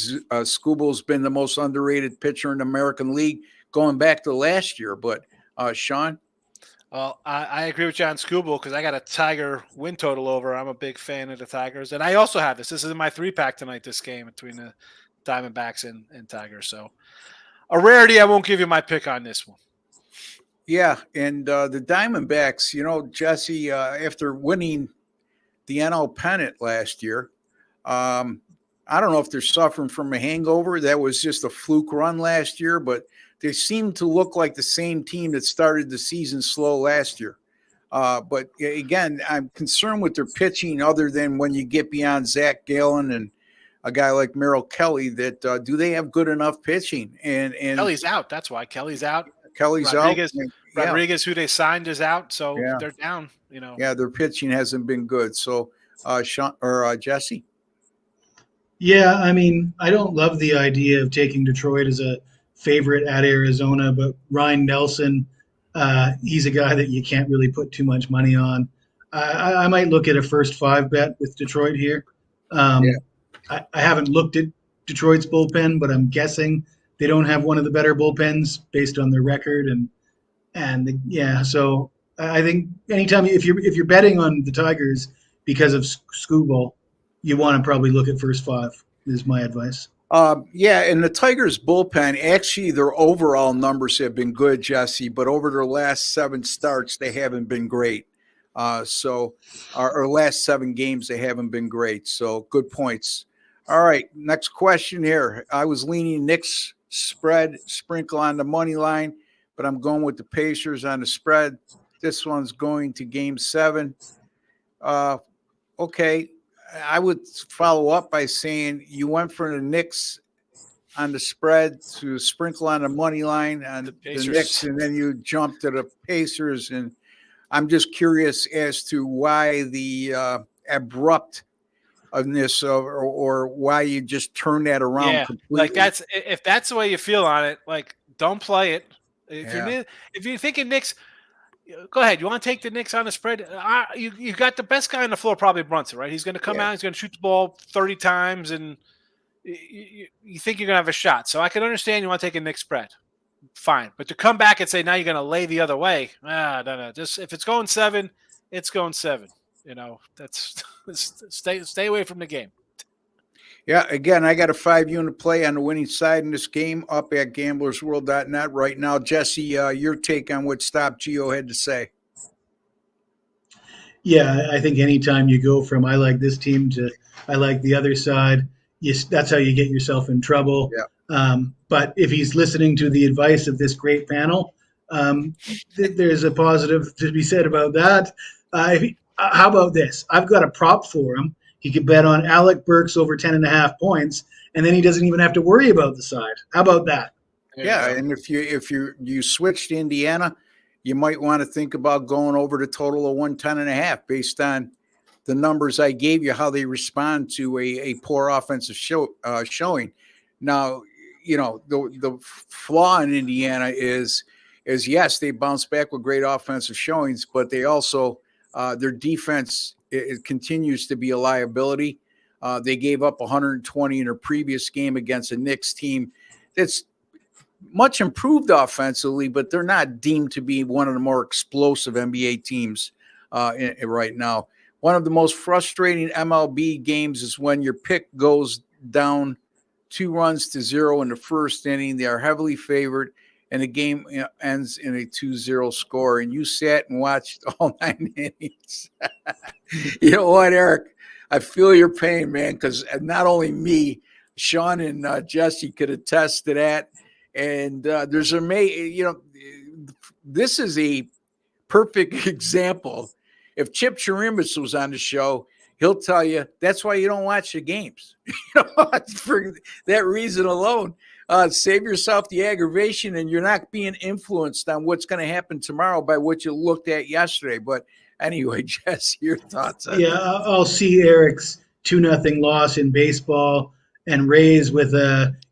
Scubal's been the most underrated pitcher in the American League going back to last year. But Sean? Well, I agree with John Scubel because I got a Tiger win total over. I'm a big fan of the Tigers. And I also have this. This is in my 3-pack tonight, this game between the Diamondbacks and Tigers. So a rarity. I won't give you my pick on this one. Yeah, and the Diamondbacks, Jesse, after winning the NL pennant last year, I don't know if they're suffering from a hangover. That was just a fluke run last year, but they seem to look like the same team that started the season slow last year. But again, I'm concerned with their pitching other than when you get beyond Zach Gallen and a guy like Merrill Kelly that do they have good enough pitching? And Kelly's out. That's why Kelly's out. Rodriguez, Rodriguez, who they signed, is out. So they're down, Yeah, their pitching hasn't been good. So Sean or Jesse? Yeah, I mean, I don't love the idea of taking Detroit as a favorite at Arizona, but Ryan Nelson, he's a guy that you can't really put too much money on. I might look at a first five bet with Detroit here. Yeah. I haven't looked at Detroit's bullpen, but I'm guessing they don't have one of the better bullpens based on their record yeah. So I think anytime if you're betting on the Tigers because of Skubal, you want to probably look at first five. Is my advice. Yeah, and the Tigers bullpen, actually, their overall numbers have been good, Jesse, but over their last 7 starts, they haven't been great. Our last 7 games, they haven't been great. So good points. All right, next question here. I was leaning Knicks spread, sprinkle on the money line, but I'm going with the Pacers on the spread. This one's going to game 7. Okay, I would follow up by saying you went for the Knicks on the spread to sprinkle on the money line on the Knicks, and then you jumped to the Pacers. And I'm just curious as to why the abruptness or why you just turned that around completely. Like if that's the way you feel on it, like don't play it. If you're thinking Knicks, go ahead. You want to take the Knicks on the spread? You got the best guy on the floor, probably Brunson, right? He's going to come out. He's going to shoot the ball 30 times, and you think you're going to have a shot. So I can understand you want to take a Knicks spread. Fine. But to come back and say now you're going to lay the other way, no. Just if it's going 7, it's going 7. That's stay away from the game. Yeah, again, I got a 5-unit play on the winning side in this game up at gamblersworld.net right now. Jesse, your take on what Stop Geo had to say. Yeah, I think anytime you go from I like this team to I like the other side, that's how you get yourself in trouble. Yeah. But if he's listening to the advice of this great panel, there's a positive to be said about that. How about this? I've got a prop for him. He could bet on Alec Burks over 10.5 points, and then he doesn't even have to worry about the side. How about that? Yeah, and if you switch to Indiana, you might want to think about going over the total of 110.5 based on the numbers I gave you, how they respond to a poor offensive showing. Now, the flaw in Indiana is yes, they bounce back with great offensive showings, but they also their defense it continues to be a liability. They gave up 120 in their previous game against a Knicks team that's much improved offensively, but they're not deemed to be one of the more explosive NBA teams right now. One of the most frustrating MLB games is when your pick goes down 2 runs to 0 in the first inning. They are heavily favored, and the game ends in a 2-0 score. And you sat and watched all 9 innings. You know what, Eric? I feel your pain, man, because not only me, Sean and Jesse could attest to that. And this is a perfect example. If Chip Chirimbus was on the show, he'll tell you that's why you don't watch the games. For that reason alone, save yourself the aggravation, and you're not being influenced on what's going to happen tomorrow by what you looked at yesterday. But anyway, Jesse, your thoughts on that? I'll see Eric's 2-0 loss in baseball and Rays with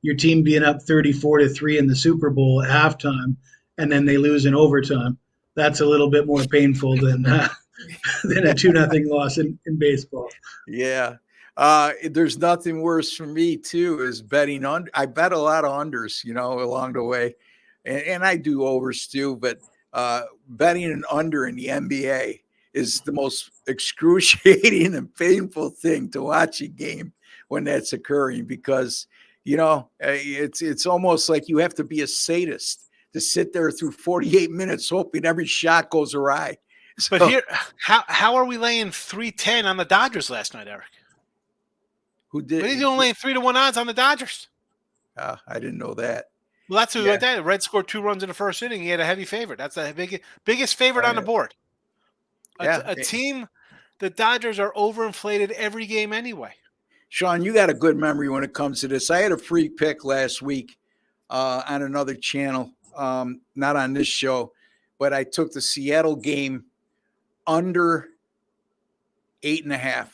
your team being up 34-3 in the Super Bowl at halftime, and then they lose in overtime. That's a little bit more painful than a 2-0 loss in baseball. Yeah. There's nothing worse for me too is betting on. I bet a lot of unders, along the way, and I do overs too. But betting an under in the NBA is the most excruciating and painful thing to watch a game when that's occurring, because it's almost like you have to be a sadist to sit there through 48 minutes hoping every shot goes awry. So, but here, how are we laying 310 on the Dodgers last night, Eric? Who did? He's only laying 3-1 odds on the Dodgers. I didn't know that. Well, that's who like that. Red scored 2 runs in the first inning. He had a heavy favorite. That's the biggest favorite on the board. A team, the Dodgers are overinflated every game anyway. Sean, you got a good memory when it comes to this. I had a free pick last week on another channel, not on this show, but I took the Seattle game under 8.5.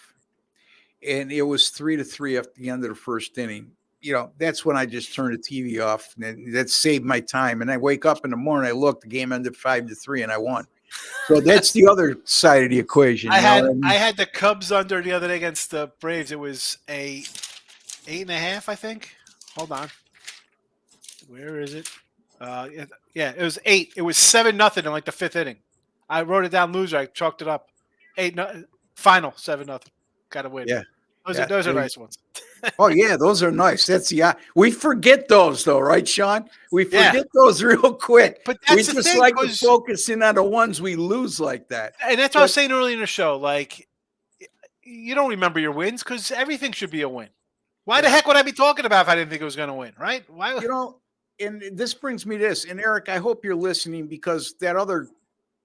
and it was 3-3 at the end of the first inning. That's when I just turned the TV off, and that saved my time. And I wake up in the morning, I look, the game ended 5-3, and I won. So that's the other side of the equation. I had the Cubs under the other day against the Braves. It was a 8.5, I think. Hold on, where is it? Yeah, it was 8. It was 7-0 in like the 5th inning. I wrote it down loser. I chalked it up. 8-0 final 7-0. Got to win. Yeah. Those are nice ones. Oh yeah, those are nice. That's we forget those though, right, Sean? We forget those real quick. But that's we the just thing, like to focus in on the ones we lose like that. And that's what I was saying earlier in the show. Like, you don't remember your wins because everything should be a win. Why the heck would I be talking about if I didn't think it was going to win, right? Why? And this brings me to this. And Eric, I hope you're listening, because that other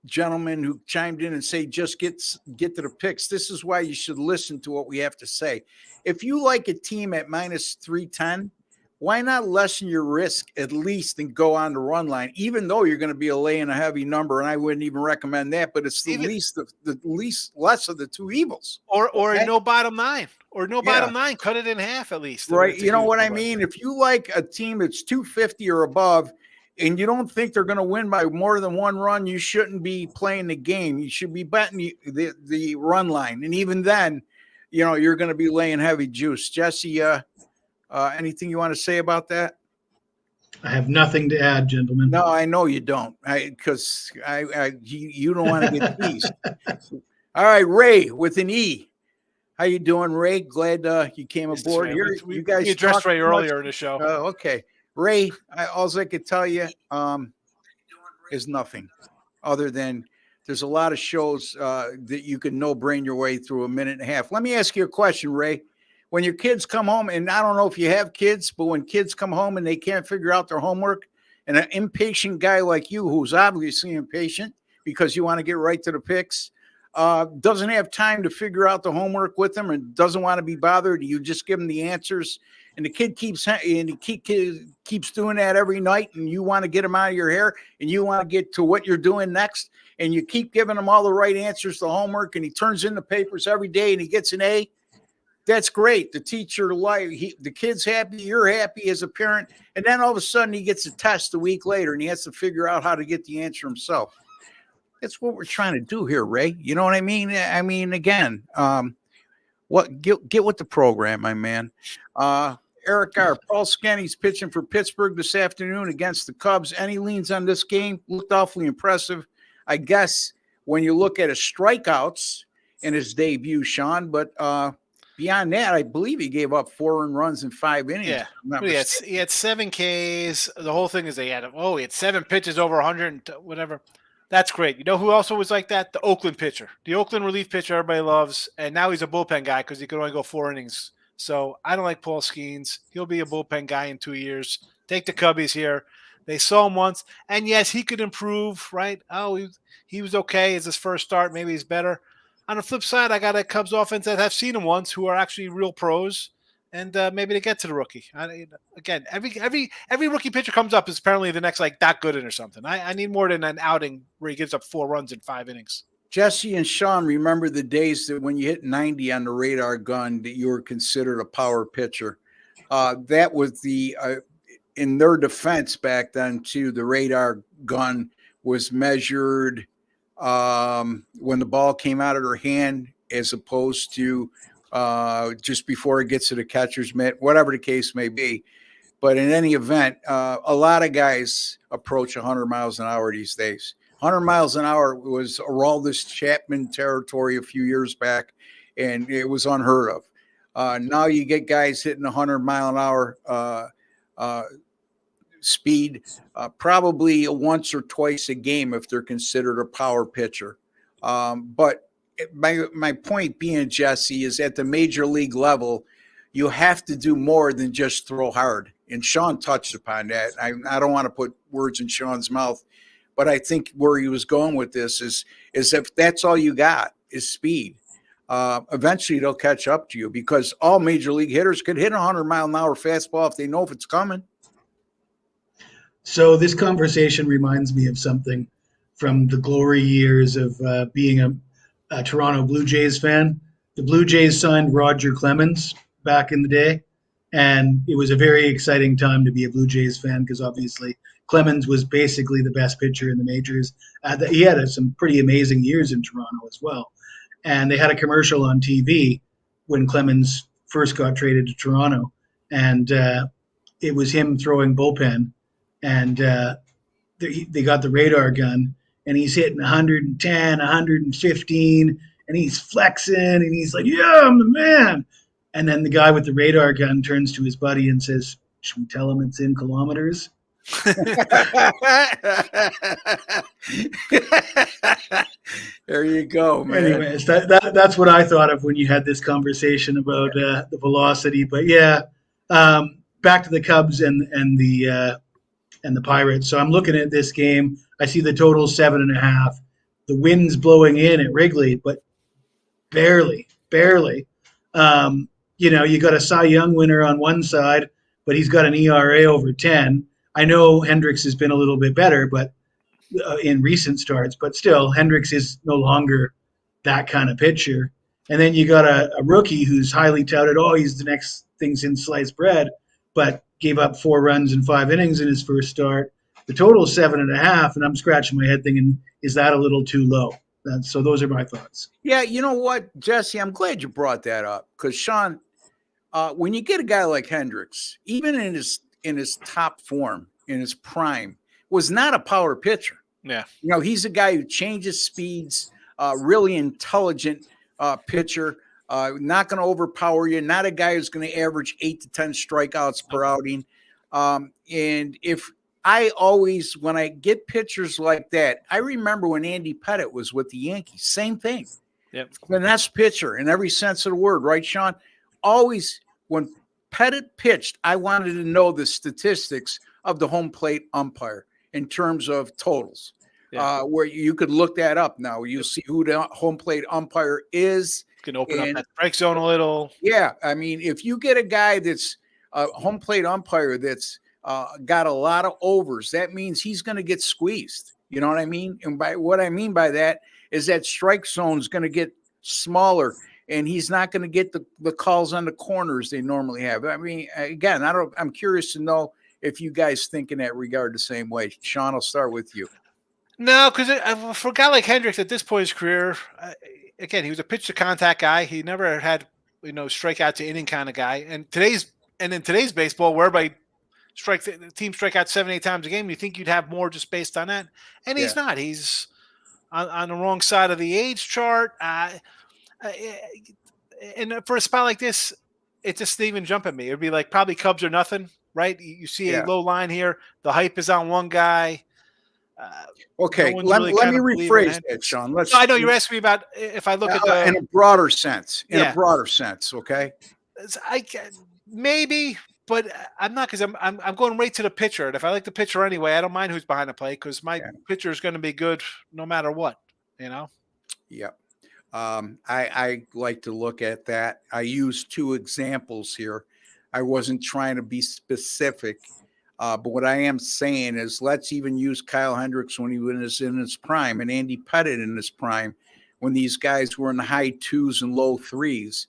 gentleman who chimed in and say, just get to the picks. This is why you should listen to what we have to say. If you like a team at minus 310, why not lessen your risk at least and go on the run line, even though you're going to be laying a heavy number. And I wouldn't even recommend that, but it's the less of the two evils. Or no bottom line. Or no bottom line. Cut it in half at least. Right. You know what I mean? If you like a team that's 250 or above, and you don't think they're going to win by more than one run, you shouldn't be playing the game. You should be betting the run line. And even then, you're going to be laying heavy juice. Jesse, anything you want to say about that? I have nothing to add, gentlemen. No, I know you don't, because you don't want to get teased. All right, Ray with an E. How you doing, Ray? Glad you came aboard. You guys addressed Ray earlier in the show. Okay. Ray, all I could tell you is nothing other than there's a lot of shows that you can no-brain your way through a minute and a half. Let me ask you a question, Ray. When your kids come home, and I don't know if you have kids, but when kids come home and they can't figure out their homework, and an impatient guy like you, who's obviously impatient because you want to get right to the picks, doesn't have time to figure out the homework with them and doesn't want to be bothered, you just give them the answers. And the kid keeps doing that every night, and you want to get him out of your hair, and you want to get to what you're doing next, and you keep giving him all the right answers to homework, and he turns in the papers every day, and he gets an A. That's great. The teacher, the kid's happy, you're happy as a parent, and then all of a sudden he gets a test a week later, and he has to figure out how to get the answer himself. That's what we're trying to do here, Ray. You know what I mean? I mean, again, get with the program, my man. Eric R. Paul Skenny's pitching for Pittsburgh this afternoon against the Cubs. Any leans on this game? Looked awfully impressive. I guess when you look at his strikeouts in his debut, Sean, but beyond that, I believe he gave up 4 earned runs in 5 innings. Yeah, he had 7 Ks. The whole thing is he had 7 pitches over 100 and whatever. That's great. You know who also was like that? The Oakland pitcher. The Oakland relief pitcher everybody loves, and now he's a bullpen guy because he could only go 4 innings. So I don't like Paul Skeens. He'll be a bullpen guy in 2 years. Take the Cubbies here. They saw him once, and yes, he could improve, right? Oh, he was okay as his first start. Maybe he's better. On the flip side, I got a Cubs offense that have seen him once, who are actually real pros, and maybe they get to the rookie. Again, every rookie pitcher comes up is apparently the next that good in or something. I need more than an outing where he gives up 4 runs in 5 innings. Jesse and Sean remember the days that when you hit 90 on the radar gun that you were considered a power pitcher. That was in their defense back then too, the radar gun was measured when the ball came out of their hand as opposed to just before it gets to the catcher's mitt, whatever the case may be. But in any event, a lot of guys approach 100 miles an hour these days. 100 miles an hour was Aroldis Chapman territory a few years back, and it was unheard of. Now you get guys hitting 100 mile an hour speed probably once or twice a game if they're considered a power pitcher. But my point being, Jesse, is at the major league level, you have to do more than just throw hard. And Sean touched upon that. I don't want to put words in Sean's mouth, but I think where he was going with this is if that's all you got is speed, eventually they'll catch up to you because all major league hitters could hit a 100 mile an hour fastball if they know if it's coming. So this conversation reminds me of something from the glory years of being a Toronto Blue Jays fan. the Blue Jays signed Roger Clemens back in the day, and it was a very exciting time to be a Blue Jays fan because obviously Clemens was basically the best pitcher in the majors. He had some pretty amazing years in Toronto as well, and they had a commercial on TV when Clemens first got traded to Toronto, and it was him throwing bullpen, and they got the radar gun, and he's hitting 110, 115, and he's flexing, and he's like, "Yeah, I'm the man." And then the guy with the radar gun turns to his buddy and says, "Should we tell him it's in kilometers?" There you go, man. Anyways, that's what I thought of when you had this conversation about the velocity. But yeah, back to the Cubs and the Pirates. So I'm looking at this game. I see the total 7.5. The wind's blowing in at Wrigley, but barely. You got a Cy Young winner on one side, but he's got an ERA over 10. I know Hendricks has been a little bit better, but in recent starts, but still, Hendricks is no longer that kind of pitcher. And then you got a rookie who's highly touted. Oh, he's the next thing since sliced bread, but gave up 4 runs in 5 innings in his first start. The total is 7.5, and I'm scratching my head thinking, is that a little too low? So those are my thoughts. Yeah, you know what, Jesse, I'm glad you brought that up because Sean, when you get a guy like Hendricks, even in his top form, in his prime, was not a power pitcher. Yeah. He's a guy who changes speeds, really intelligent pitcher, not going to overpower you, not a guy who's going to average 8 to 10 strikeouts per outing. And when I get pitchers like that, I remember when Andy Pettitte was with the Yankees, same thing. Yep. The next pitcher in every sense of the word, right, Sean? Always when Pettitte pitched, I wanted to know the statistics of the home plate umpire in terms of totals, where you could look that up now. You see who the home plate umpire is. You can open up that strike zone a little. Yeah. I mean, if you get a guy that's a home plate umpire that's got a lot of overs, that means he's going to get squeezed. You know what I mean? And by what I mean by that is that strike zone is going to get smaller, and he's not going to get the calls on the corners they normally have. I mean, again, I'm curious to know if you guys think in that regard the same way. Sean, I'll start with you. No, because for a guy like Hendricks at this point in his career, again, he was a pitch to contact guy. He never had strikeout to inning kind of guy. And in today's baseball, where everybody teams strike out 7-8 times a game, you think you'd have more just based on that. And he's not. He's on the wrong side of the age chart. And for a spot like this, it just didn't even jump at me. It'd be like probably Cubs or nothing, right? You see a low line here. The hype is on one guy. Okay, no let me rephrase that, Sean. I know you're asking me about if I look at in a broader sense. A broader sense, okay? Maybe, but I'm not, because I'm going right to the pitcher. And if I like the pitcher anyway, I don't mind who's behind the plate because my pitcher is going to be good no matter what. Yep. I like to look at that. I used 2 examples here. I wasn't trying to be specific, but what I am saying is let's even use Kyle Hendricks when he was in his prime and Andy Pettitte in his prime, when these guys were in the high 2s and low 3s,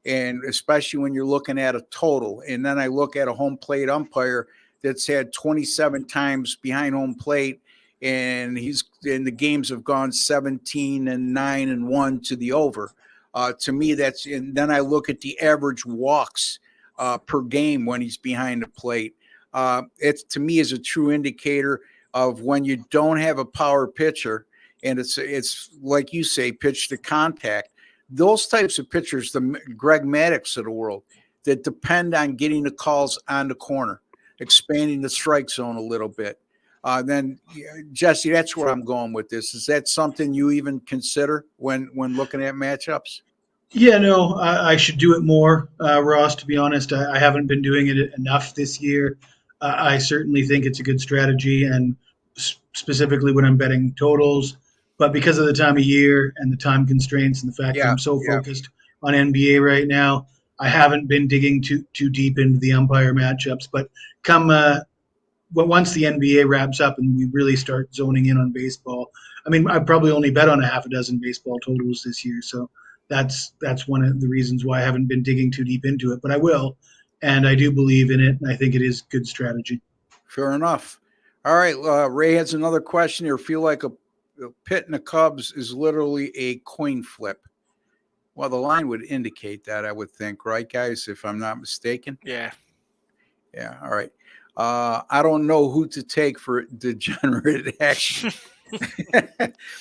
and especially when you're looking at a total. And then I look at a home plate umpire that's had 27 times behind home plate, and the games have gone 17 and 9 and 1 to the over. To me, and then I look at the average walks per game when he's behind the plate. It to me is a true indicator of when you don't have a power pitcher, and it's like you say, pitch to contact. Those types of pitchers, the Greg Maddux of the world, that depend on getting the calls on the corner, expanding the strike zone a little bit. Then, Jesse, that's where I'm going with this. Is that something you even consider when looking at matchups? Yeah, no, I should do it more, Ross, to be honest. I haven't been doing it enough this year. I certainly think it's a good strategy, and specifically when I'm betting totals. But because of the time of year and the time constraints and the fact that I'm so focused on NBA right now, I haven't been digging too deep into the umpire matchups. But once the NBA wraps up and we really start zoning in on baseball, I mean, I probably only bet on a half a dozen baseball totals this year. So that's one of the reasons why I haven't been digging too deep into it, but I will. And I do believe in it. And I think it is good strategy. Fair enough. All right. Ray has another question here. Feel like a Pitt and the Cubs is literally a coin flip. Well, the line would indicate that, I would think, right, guys, if I'm not mistaken? Yeah. Yeah. All right. I don't know who to take for degenerate action.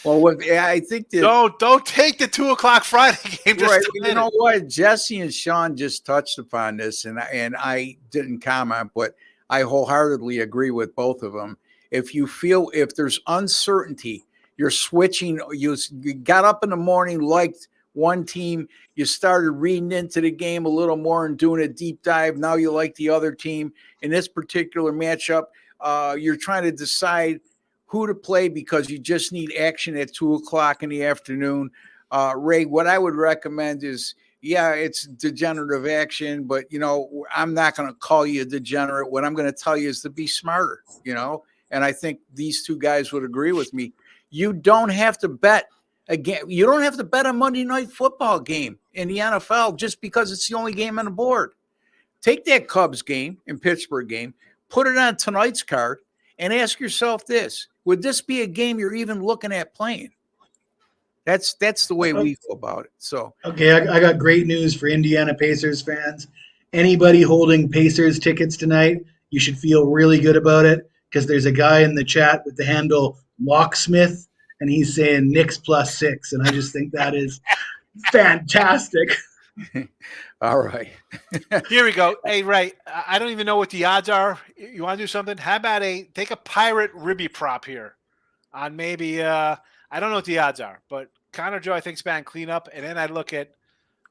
Well, I think that don't take the 2:00 Friday game. Just right. You know what? Jesse and Sean just touched upon this, and I didn't comment, but I wholeheartedly agree with both of them. If there's uncertainty, you're switching. You got up in the morning, liked one team, you started reading into the game a little more and doing a deep dive. Now you like the other team. In this particular matchup, you're trying to decide who to play because you just need action at 2:00 in the afternoon. Ray, what I would recommend is, yeah, it's degenerative action, but, I'm not going to call you a degenerate. What I'm going to tell you is to be smarter, and I think these two guys would agree with me. You don't have to bet. Again, you don't have to bet a Monday Night Football game in the NFL just because it's the only game on the board. Take that Cubs game and Pittsburgh game, put it on tonight's card, and ask yourself this: would this be a game you're even looking at playing? That's the way we feel about it. So okay, I got great news for Indiana Pacers fans. Anybody holding Pacers tickets tonight, you should feel really good about it because there's a guy in the chat with the handle Locksmith, and he's saying Knicks +6, and I just think that is fantastic. All right. Here we go. Hey, Ray, I don't even know what the odds are. You want to do something? How about take a Pirate Ribby prop here on maybe I don't know what the odds are, but Connor Joe I think's been clean up, and then I look at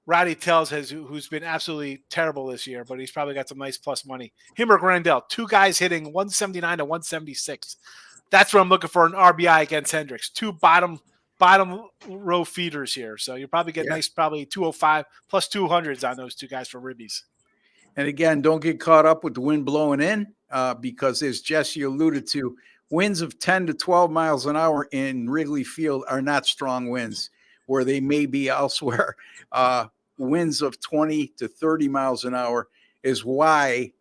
Roddy Tells who's been absolutely terrible this year, but he's probably got some nice plus money. Him or Grandel, two guys hitting 179 to 176. That's what I'm looking for, an RBI against Hendricks. Two bottom row feeders here. So you'll probably get nice, probably 205 plus 200s on those two guys for ribbies. And again, don't get caught up with the wind blowing in because as Jesse alluded to, winds of 10 to 12 miles an hour in Wrigley Field are not strong winds where they may be elsewhere. Winds of 20 to 30 miles an hour is why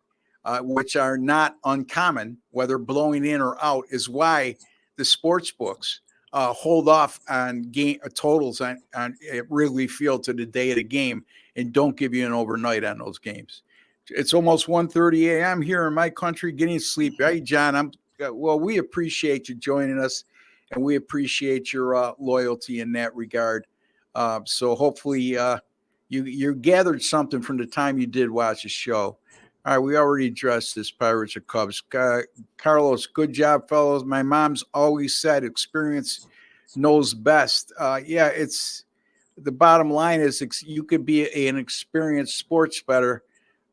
which are not uncommon, whether blowing in or out, is why the sports books hold off on game totals on at Wrigley Field to the day of the game and don't give you an overnight on those games. It's almost 1:30 a.m. here in my country, getting sleep. Hey, John, we appreciate you joining us, and we appreciate your loyalty in that regard. So hopefully you gathered something from the time you did watch the show. All right, we already addressed this, Pirates or Cubs. Carlos, good job, fellows. My mom's always said experience knows best. It's the bottom line is you could be an experienced sports bettor,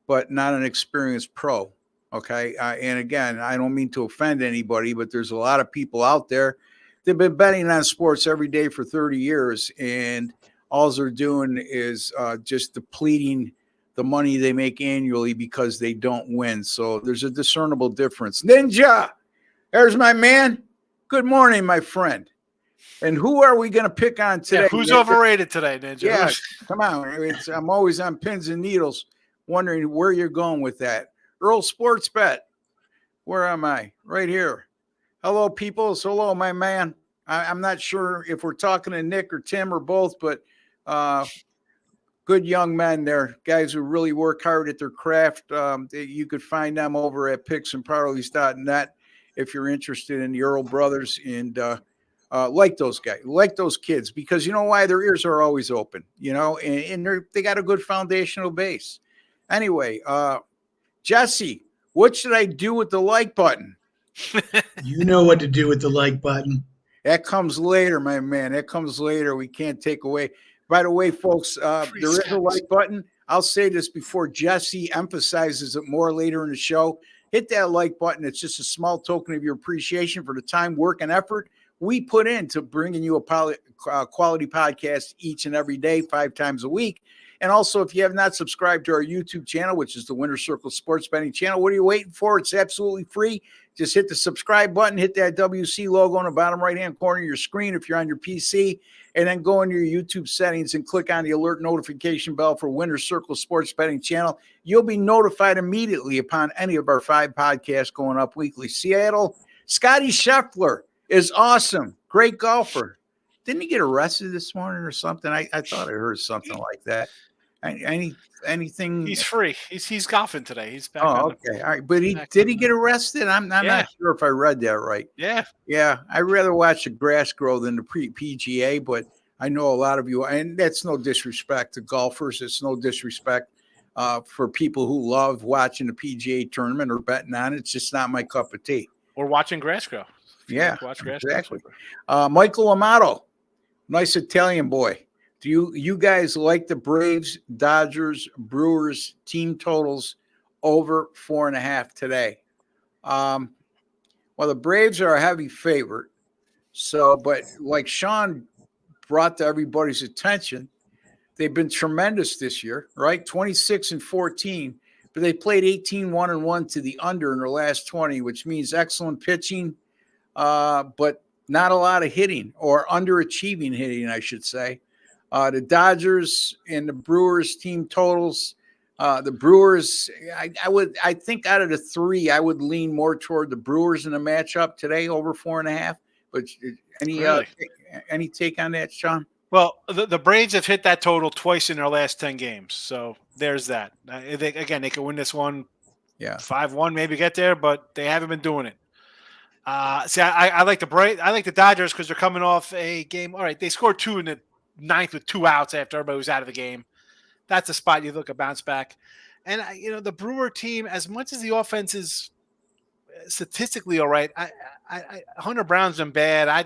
but not an experienced pro, okay? And again, I don't mean to offend anybody, but there's a lot of people out there that have been betting on sports every day for 30 years, and all they're doing is just depleting the money they make annually because they don't win. So there's a discernible difference. Ninja, there's my man. Good morning, my friend. And who are we going to pick on today? Yeah, who's overrated today, Ninja? Yeah, come on. I'm always on pins and needles wondering where you're going with that. Earl Sports Bet. Where am I? Right here. Hello, people. Hello, my man. I'm not sure if we're talking to Nick or Tim or both, but good young men there, guys who really work hard at their craft. You could find them over at picksandparleys.net if you're interested in the Earl brothers and like those guys, like those kids, because you know why? Their ears are always open, and they got a good foundational base. Anyway, Jesse, what should I do with the like button? You know what to do with the like button. That comes later, my man. That comes later. We can't take away. By the way, folks, there is a like button. I'll say this before Jesse emphasizes it more later in the show. Hit that like button. It's just a small token of your appreciation for the time, work, and effort we put into bringing you a quality podcast each and every day, 5 times a week. And also, if you have not subscribed to our YouTube channel, which is the Winner's Circle Sports Betting channel, what are you waiting for? It's absolutely free. Just hit the subscribe button, hit that WC logo on the bottom right-hand corner of your screen if you're on your PC, and then go into your YouTube settings and click on the alert notification bell for Winner's Circle Sports Betting channel. You'll be notified immediately upon any of our 5 podcasts going up weekly. Seattle, Scotty Scheffler is awesome. Great golfer. Didn't he get arrested this morning or something? I thought I heard something like that. Anything? He's free. He's golfing today. He's back. Oh, okay. All right. But did he get arrested? I'm not sure if I read that right. Yeah. Yeah. I'd rather watch the grass grow than the PGA, but I know a lot of you, and that's no disrespect to golfers. It's no disrespect for people who love watching the PGA tournament or betting on it. It's just not my cup of tea. Or watching grass grow. Yeah. Watch grass exactly. Michael Amato, nice Italian boy. Do you guys like the Braves, Dodgers, Brewers team totals over 4.5 today? Well, the Braves are a heavy favorite. So, but like Sean brought to everybody's attention, they've been tremendous this year, right? 26-14, but they played 18-1-1 to the under in their last 20, which means excellent pitching, but not a lot of hitting, or underachieving hitting, I should say. The Dodgers and the Brewers team totals. The Brewers, I think out of the 3, I would lean more toward the Brewers in the matchup today over 4.5. But any take on that, Sean? Well, the Braves have hit that total twice in their last 10 games, so there's that. They could win this one, 5-1, maybe get there, but they haven't been doing it. See, I like the Braves. I like the Dodgers because they're coming off a game. All right, they scored 2 in the 9th with 2 outs after everybody was out of the game. That's a spot you look at bounce back. And the Brewer team, as much as the offense is statistically all right, Hunter Brown's been bad. I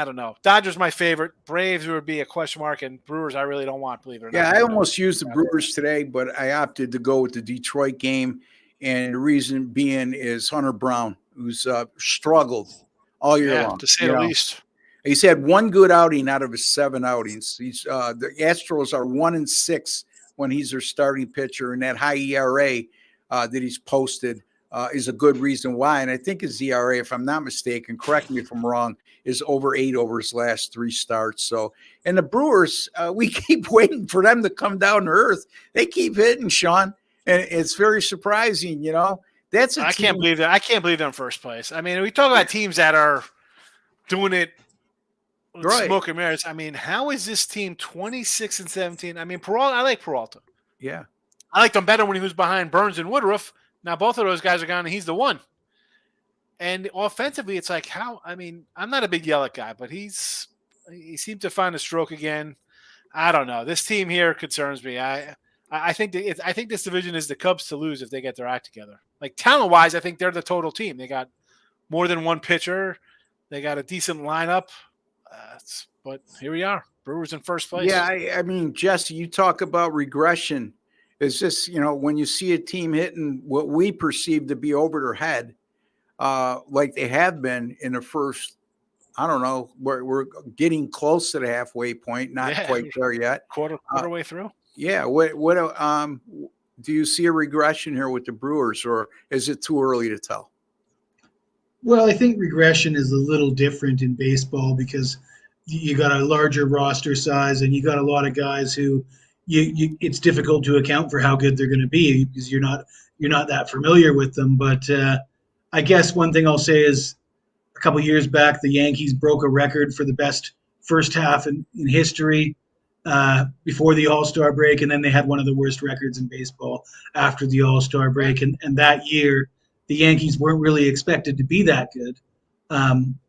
don't know. Dodgers my favorite. Braves would be a question mark, and Brewers I really don't want, believe it or not. Yeah, I almost used the Brewers today, but I opted to go with the Detroit game, and the reason being is Hunter Brown, who's struggled all year long, to say the least. He's had 1 good outing out of his 7 outings. The Astros are 1-6 when he's their starting pitcher, and that high ERA that he's posted is a good reason why. And I think his ERA, if I'm not mistaken, correct me if I'm wrong, is over 8 over his last 3 starts. So, and the Brewers, we keep waiting for them to come down to earth. They keep hitting, Sean, and it's very surprising. That's I can't believe that. I can't believe they're in first place. I mean, we talk about teams that are doing it. Right. Smoke and mirrors. I mean, how is this team 26-17? I mean, Peralta. I like Peralta. Yeah, I liked him better when he was behind Burns and Woodruff. Now both of those guys are gone, and he's the one. And offensively, it's like how. I mean, I'm not a big Yelich guy, but he seemed to find a stroke again. I don't know. This team here concerns me. I think this division is the Cubs to lose if they get their act together. Like talent wise, I think they're the total team. They got more than one pitcher. They got a decent lineup. But here we are, Brewers in first place. Yeah, I mean, Jesse, you talk about regression. Is this, when you see a team hitting what we perceive to be over their head, like they have been in the first, I don't know, we're getting close to the halfway point, not quite there yet. Quarter way through. Yeah. What do you see a regression here with the Brewers, or is it too early to tell? Well, I think regression is a little different in baseball because you got a larger roster size and you got a lot of guys who it's difficult to account for how good they're going to be because you're not that familiar with them. But I guess one thing I'll say is a couple of years back, the Yankees broke a record for the best first half in history before the All-Star break, and then they had one of the worst records in baseball after the All-Star break. And that year, the Yankees weren't really expected to be that good.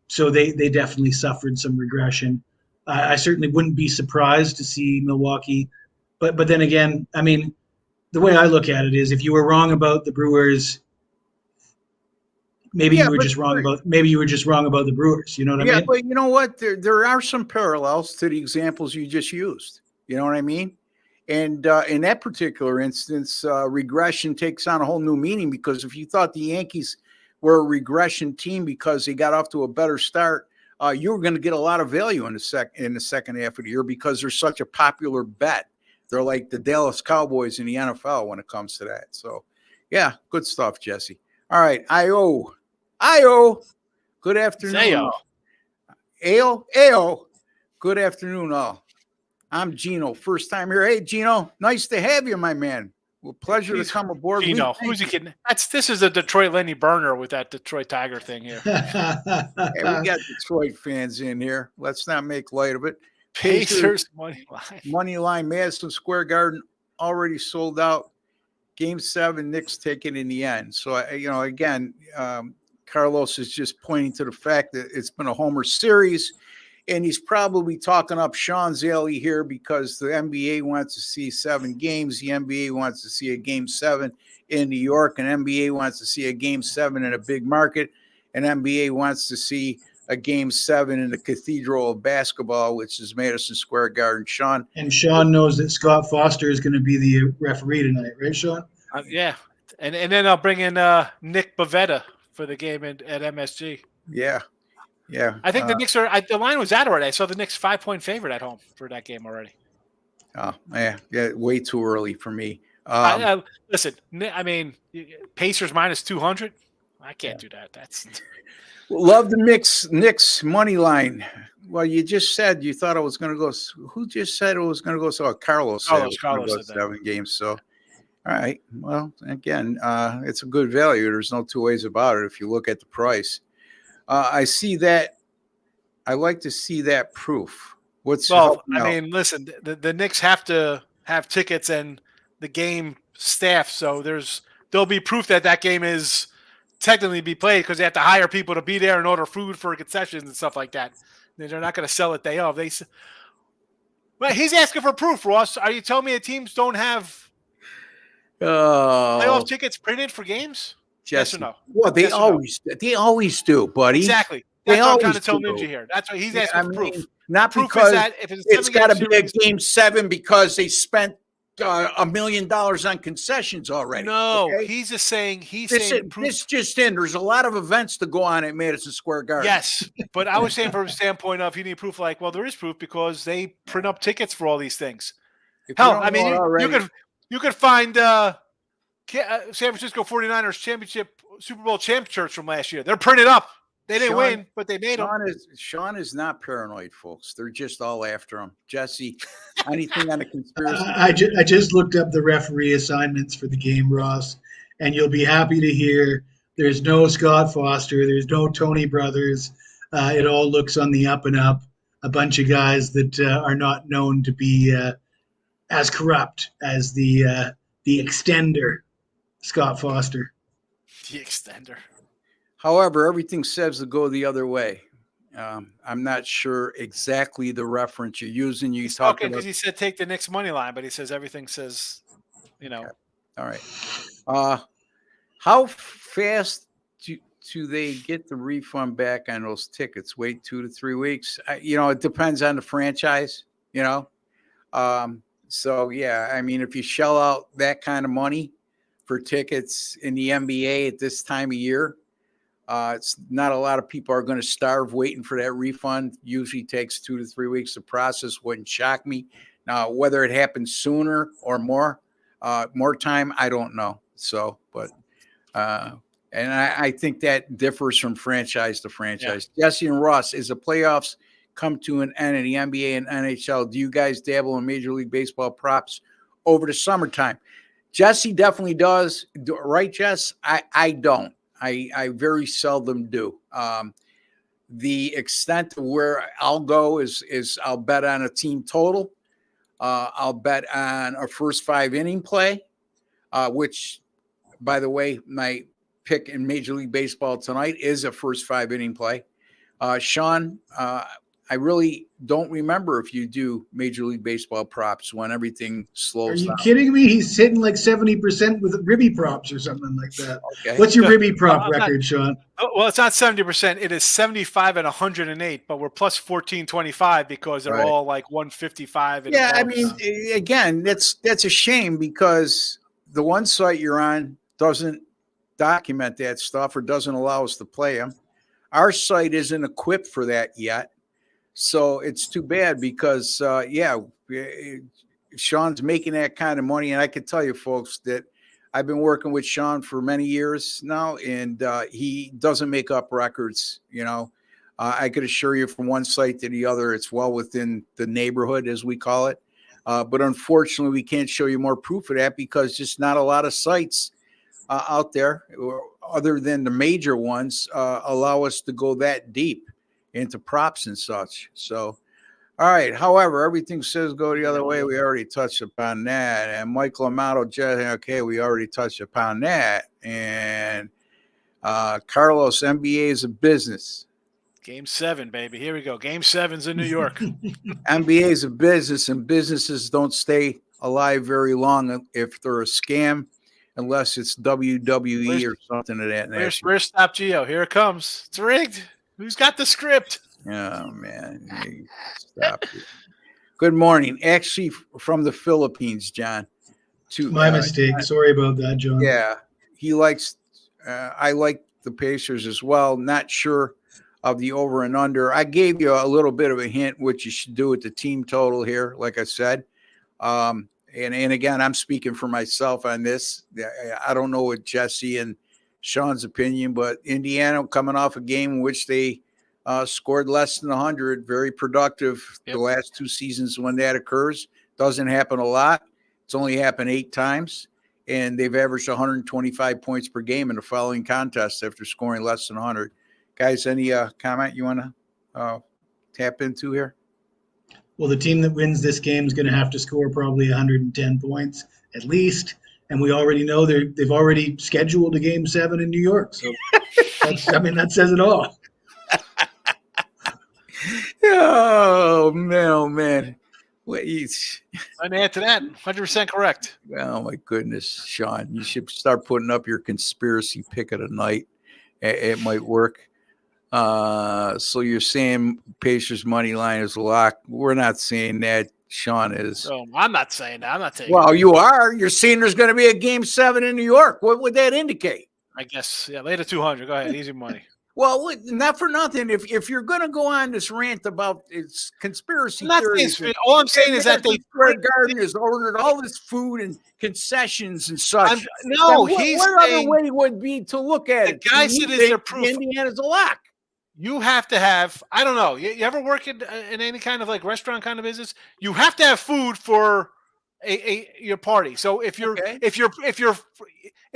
So they definitely suffered some regression. I certainly wouldn't be surprised to see Milwaukee. But then again, I mean, the way I look at it is if you were wrong about the Brewers, maybe you were just wrong about the Brewers. You know what I mean? Yeah, but you know what? There are some parallels to the examples you just used. You know what I mean? And in that particular instance, regression takes on a whole new meaning, because if you thought the Yankees were a regression team because they got off to a better start, you were going to get a lot of value in the second half of the year because they're such a popular bet. They're like the Dallas Cowboys in the NFL when it comes to that. So, yeah, good stuff, Jesse. All right, Io. Good afternoon. Zayo. Ao. Good afternoon, all. I'm Gino. First time here. Hey, Gino. Nice to have you, my man. Well, pleasure to come aboard. Gino, who's he kidding? This is a Detroit Lenny Burner with that Detroit Tiger thing here. Hey, we got Detroit fans in here. Let's not make light of it. Pacers money line, Madison Square Garden already sold out. Game 7, Knicks take it in the end. So, again, Carlos is just pointing to the fact that it's been a homer series, and he's probably talking up Sean's alley here because the NBA wants to see 7 games. The NBA wants to see a Game 7 in New York, and NBA wants to see a Game 7 in a big market, and NBA wants to see a Game 7 in the Cathedral of Basketball, which is Madison Square Garden. Sean. And Sean knows that Scott Foster is going to be the referee tonight, right, Sean? Yeah. And then I'll bring in Nick Bavetta for the game at MSG. Yeah. Yeah. I think the Knicks are – the line was out already. I saw the Knicks 5-point favorite at home for that game already. Oh, yeah, way too early for me. Listen, I mean, Pacers minus 200. I can't do that. That's – love the Knicks money line. Well, you just said you thought it was going to go. Who just said it was going to go? So Carlos said Carlos said 7 games. So, all right. Well, again, it's a good value. There's no two ways about it if you look at the price. I see that. I like to see that proof. Listen, the Knicks have to have tickets and the game staff. So there'll be proof that game is technically be played because they have to hire people to be there and order food for concessions and stuff like that. They're not going to sell it day of. But he's asking for proof, Ross. Are you telling me the teams don't have playoff tickets printed for games? Yes or no? Well, they always do, buddy. Exactly. That's what I'm trying to tell Ninja here. That's why he's asking for proof. Not proof because is that if it's got to be a Game 7 because they spent $1 million on concessions already. No, okay? he's just saying this just in. There's a lot of events to go on at Madison Square Garden. Yes, but I was saying from a standpoint of you need proof. Like, well, there is proof because they print up tickets for all these things. Hell, I mean, you could find San Francisco 49ers championship Super Bowl champ shirts from last year. They're printed up. They didn't win, but they made them. Sean is not paranoid, folks. They're just all after him. Jesse, anything on the conspiracy? I just looked up the referee assignments for the game, Ross, and you'll be happy to hear there's no Scott Foster. There's no Tony Brothers. It all looks on the up and up. A bunch of guys that are not known to be as corrupt as the extender, Scott Foster. The extender. However, everything says to go the other way. I'm not sure exactly the reference you're using. You talk about because he said take the Knicks money line, but he says everything says, Okay. All right. How fast do they get the refund back on those tickets? Wait 2 to 3 weeks. It depends on the franchise. So yeah, I mean, if you shell out that kind of money for tickets in the NBA at this time of year. It's not a lot of people are going to starve waiting for that refund. Usually takes 2 to 3 weeks to process. Wouldn't shock me. Now, whether it happens sooner or more time, I don't know. So, but, and I think that differs from franchise to franchise. Yeah. Jesse and Ross, as the playoffs come to an end in the NBA and NHL, do you guys dabble in Major League Baseball props over the summertime? Jesse definitely does. Right, Jess? I don't. I very seldom do. The extent of where I'll go is I'll bet on a team total. I'll bet on a first 5 inning play, which, by the way, my pick in Major League Baseball tonight is a first 5 inning play. Sean, I really don't remember if you do Major League Baseball props when everything slows down. Are you kidding me? He's hitting like 70% with Ribby props or something like that. Okay. What's your Ribby prop record, Sean? Well, it's not 70%. It is 75 and 108, but we're plus 1425 because they're all like 155. And I mean, again, that's a shame because the one site you're on doesn't document that stuff or doesn't allow us to play them. Our site isn't equipped for that yet. So it's too bad because, Sean's making that kind of money. And I can tell you, folks, that I've been working with Sean for many years now, and he doesn't make up records. I could assure you from one site to the other, it's well within the neighborhood, as we call it. But unfortunately, we can't show you more proof of that because just not a lot of sites out there, other than the major ones, allow us to go that deep into props and such. So, all right. However, everything says go the other way. We already touched upon that. And Michael Amato, okay, we already touched upon that. And Carlos, NBA is a business. Game 7, baby. Here we go. Game 7's in New York. NBA is a business, and businesses don't stay alive very long if they're a scam, unless it's WWE or something of that nature. Where's Stop Geo? Here it comes. It's rigged. Who's got the script? Oh, man. Hey, stop it. Good morning. Actually, from the Philippines, John. My mistake. Sorry about that, John. Yeah. He likes I like the Pacers as well. Not sure of the over and under. I gave you a little bit of a hint what you should do with the team total here, like I said. And again, I'm speaking for myself on this. I don't know what Jesse and Sean's opinion, but Indiana coming off a game in which they scored less than 100, very productive. The last 2 seasons when that occurs. Doesn't happen a lot. It's only happened 8 times, and they've averaged 125 points per game in the following contest after scoring less than 100. Guys, any comment you want to tap into here? Well, the team that wins this game is going to have to score probably 110 points at least, and we already know they've already scheduled a Game 7 in New York. So, that says it all. Oh man! Wait, I'm add to that. 100% correct. Oh my goodness, Sean, you should start putting up your conspiracy pick of the night. It might work. So you're saying Pacers money line is a lock? We're not saying that. Sean is. Oh, I'm not saying that. I'm not taking. Well, you are. You're saying there's going to be a Game 7 in New York. What would that indicate? I guess. Yeah, later 200. Go ahead. Easy money. Well, not for nothing. If you're going to go on this rant about it's conspiracy theories, all I'm saying is that Greg Garden has ordered all this food and concessions and such. No, what other way would be to look at it? The guy said is there proof. Indiana's a lock. You have to have. I don't know. You ever work in any kind of like restaurant kind of business? You have to have food for your party. So if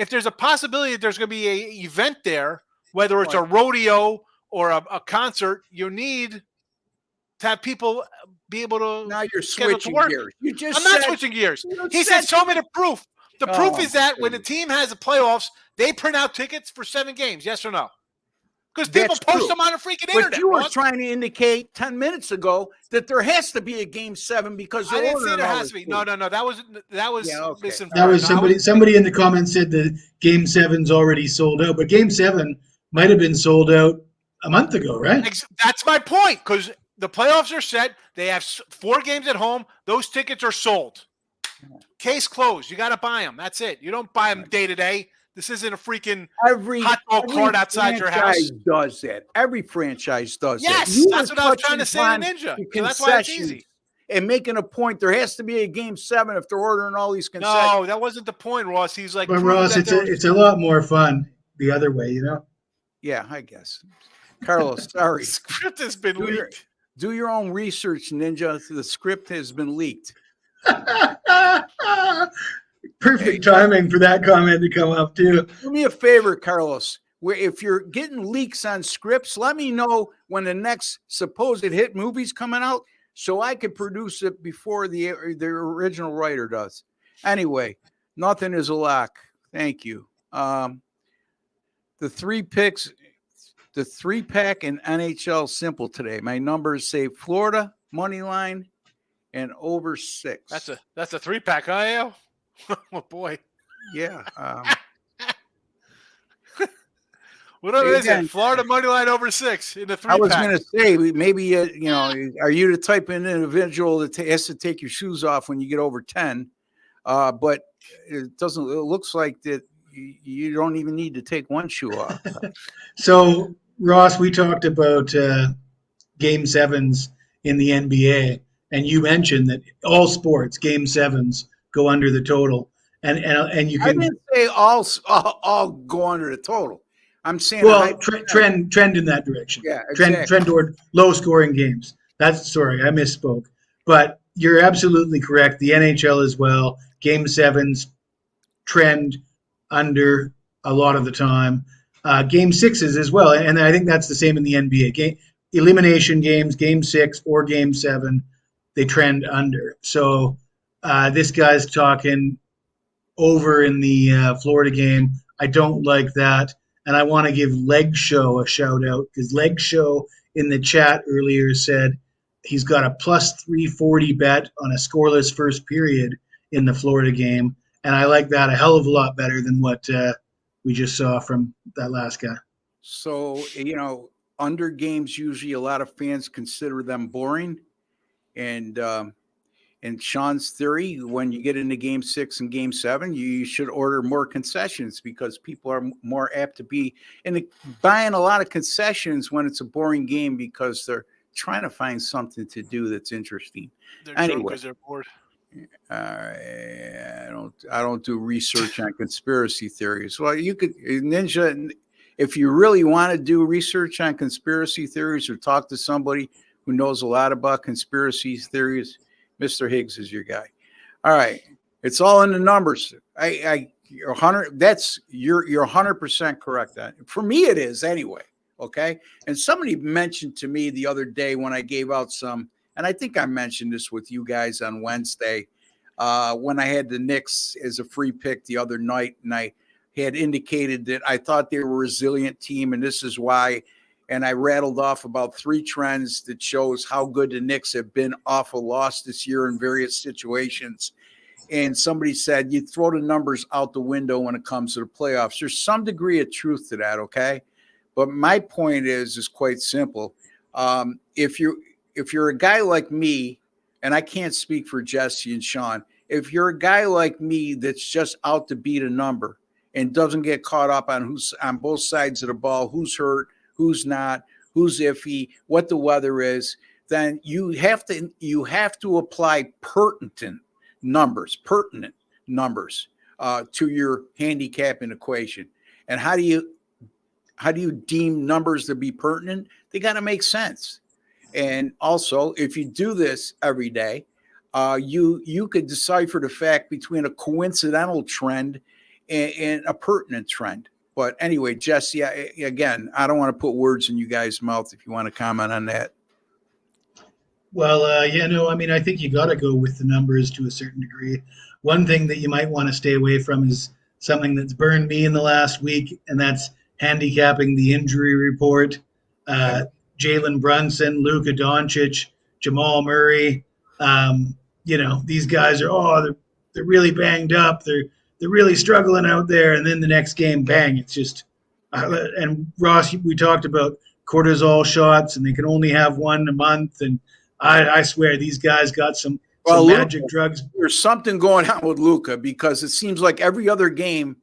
there's a possibility that there's going to be an event there, whether it's a rodeo or a concert, you need to have people be able to. Now you're switching gears. I'm not switching gears. He said, "Show me the proof." The proof is that when the team has the playoffs, they print out tickets for 7 games. Yes or no? Because people post them on the freaking internet. But you were trying to indicate 10 minutes ago that there has to be a Game 7 because I didn't say there has to be. No. That was misinformed. That was somebody in the comments said the Game 7's already sold out, but Game 7 might have been sold out a month ago, right? That's my point, because the playoffs are set. They have 4 games at home. Those tickets are sold. Case closed. You got to buy them. That's it. You don't buy them day to day. This isn't a freaking hot dog cart outside your house. Does that. Every franchise does that. Yes, that's what I was trying to say to Ninja. So that's why it's easy. And making a point, there has to be a Game 7 if they're ordering all these concessions. No, that wasn't the point, Ross. He's like, but Ross, it's a lot more fun the other way, you know? Yeah, I guess. Carlos, sorry. The script has been leaked. Do your own research, Ninja. The script has been leaked. Perfect timing for that comment to come up, too. Do me a favor, Carlos. If you're getting leaks on scripts, let me know when the next supposed hit movie's coming out so I could produce it before the original writer does. Anyway, nothing is a lock. Thank you. The 3 picks, the 3-pack in NHL simple today. My numbers say Florida, money line, and over 6. That's a 3-pack, huh, Al? Oh, boy. Yeah. Whatever is it? Florida money line over 6 in the 3-pack. I was going to say, maybe, are you the type of individual that has to take your shoes off when you get over 10? But it looks like that you don't even need to take one shoe off. So, Ross, we talked about Game 7s in the NBA. and you mentioned that all sports game sevens go under the total, and you I can didn't say all go under the total. I'm saying a high well trend in that direction. yeah, Trend exactly. toward low scoring games. That's sorry, I misspoke. But you're absolutely correct. The NHL as well. Game sevens trend under a lot of the time. Game sixes as well, and I think that's the same in the NBA. Elimination games, game six or game seven, they trend under. So this guy's talking over in the Florida game. I don't like that. And I want to give Leg Show a shout out because Leg Show in the chat earlier said he's got a plus 340 bet on a scoreless first period in the Florida game. And I like that a hell of a lot better than what we just saw from that last guy. So, under games, usually a lot of fans consider them boring. And in Sean's theory, when you get into game 6 and game 7, you should order more concessions because people are more apt to be buying a lot of concessions when it's a boring game because they're trying to find something to do that's interesting. They're drunk because they're bored. I don't do research on conspiracy theories. Well, you could Ninja, if you really want to do research on conspiracy theories or talk to somebody who knows a lot about conspiracy theories, Mr. Higgs is your guy. All right, it's all in the numbers. You're 100. You're 100% correct. That for me it is anyway. Okay, and somebody mentioned to me the other day when I gave out some, and I think I mentioned this with you guys on Wednesday when I had the Knicks as a free pick the other night, and I had indicated that I thought they were a resilient team, and this is why. And I rattled off about 3 trends that shows how good the Knicks have been off a loss this year in various situations. And somebody said, you throw the numbers out the window when it comes to the playoffs. There's some degree of truth to that, okay? But my point is quite simple. If you're a guy like me, and I can't speak for Jesse and Sean, if you're a guy like me that's just out to beat a number and doesn't get caught up on who's on both sides of the ball, who's hurt, who's not, who's iffy, what the weather is, then you have to apply pertinent numbers to your handicapping equation. And how do you deem numbers to be pertinent? They got to make sense. And also, if you do this every day, you could decipher the fact between a coincidental trend and a pertinent trend. But anyway, Jesse, again, I don't want to put words in you guys' mouth if you want to comment on that. Well, I mean, I think you got to go with the numbers to a certain degree. One thing that you might want to stay away from is something that's burned me in the last week, and that's handicapping the injury report. Jalen Brunson, Luka Doncic, Jamal Murray. These guys are they're really banged up. They're really struggling out there, and then the next game, bang! It's just and Ross, we talked about cortisol shots, and they can only have one a month. And I swear these guys got some magic drugs. There's something going on with Luka because it seems like every other game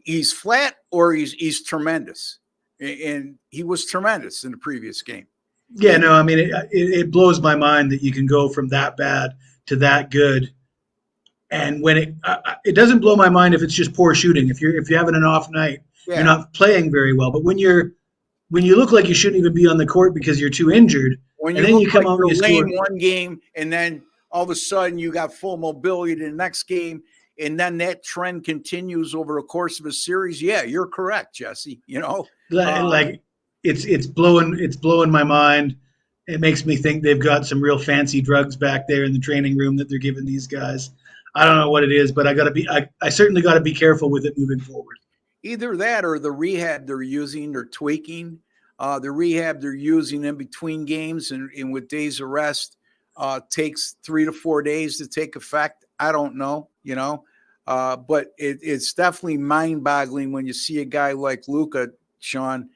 he's flat or he's tremendous, and he was tremendous in the previous game. Yeah, no, I mean it blows my mind that you can go from that bad to that good. And when it doesn't blow my mind if it's just poor shooting. If you're having an off night, you're not playing very well. But when you look like you shouldn't even be on the court because you're too injured, when and then you come like out and you score one game, and then all of a sudden you got full mobility to the next game, and then that trend continues over the course of a series. Yeah, you're correct, Jesse. Like it's blowing my mind. It makes me think they've got some real fancy drugs back there in the training room that they're giving these guys. I don't know what it is, but I certainly got to be careful with it moving forward. Either that or the rehab they're using or tweaking. The rehab they're using in between games and with days of rest takes 3 to 4 days to take effect. I don't know, but it's definitely mind-boggling when you see a guy like Luka, Sean,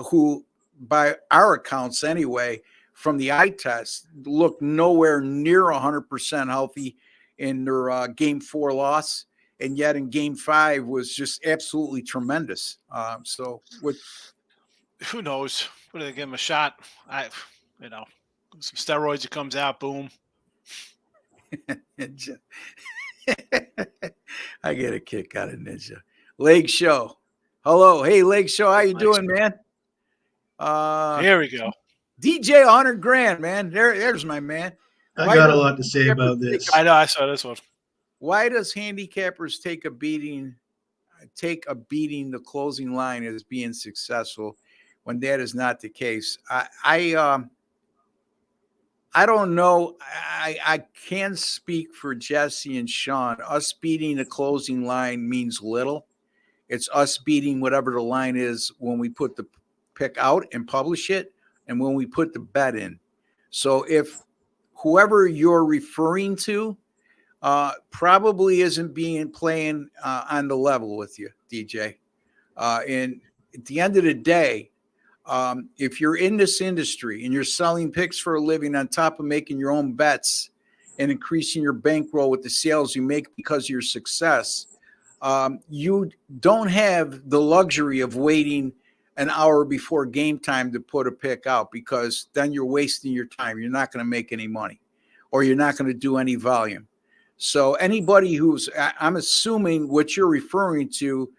who by our accounts anyway, from the eye test, looked nowhere near 100% healthy in their game 4 loss, and yet in game 5 was just absolutely tremendous. So who knows? What do they give him a shot? Some steroids. It comes out, boom. Ninja. I get a kick out of Ninja. Leg Show. Hello. Hey, Leg Show. How you doing, man? Here we go. DJ 100 grand, man. There's my man. I got a lot to say about this. I know. I saw this one. Why does handicappers take a beating the closing line as being successful when that is not the case? I don't know. I can't speak for Jesse and Sean. Us beating the closing line means little. It's us beating whatever the line is when we put the pick out and publish it and when we put the bet in. So if whoever you're referring to probably isn't playing on the level with you, DJ. And at the end of the day, if you're in this industry and you're selling picks for a living on top of making your own bets and increasing your bankroll with the sales you make because of your success, you don't have the luxury of waiting an hour before game time to put a pick out, because then you're wasting your time. You're not going to make any money, or you're not going to do any volume. So anybody I'm assuming what you're referring to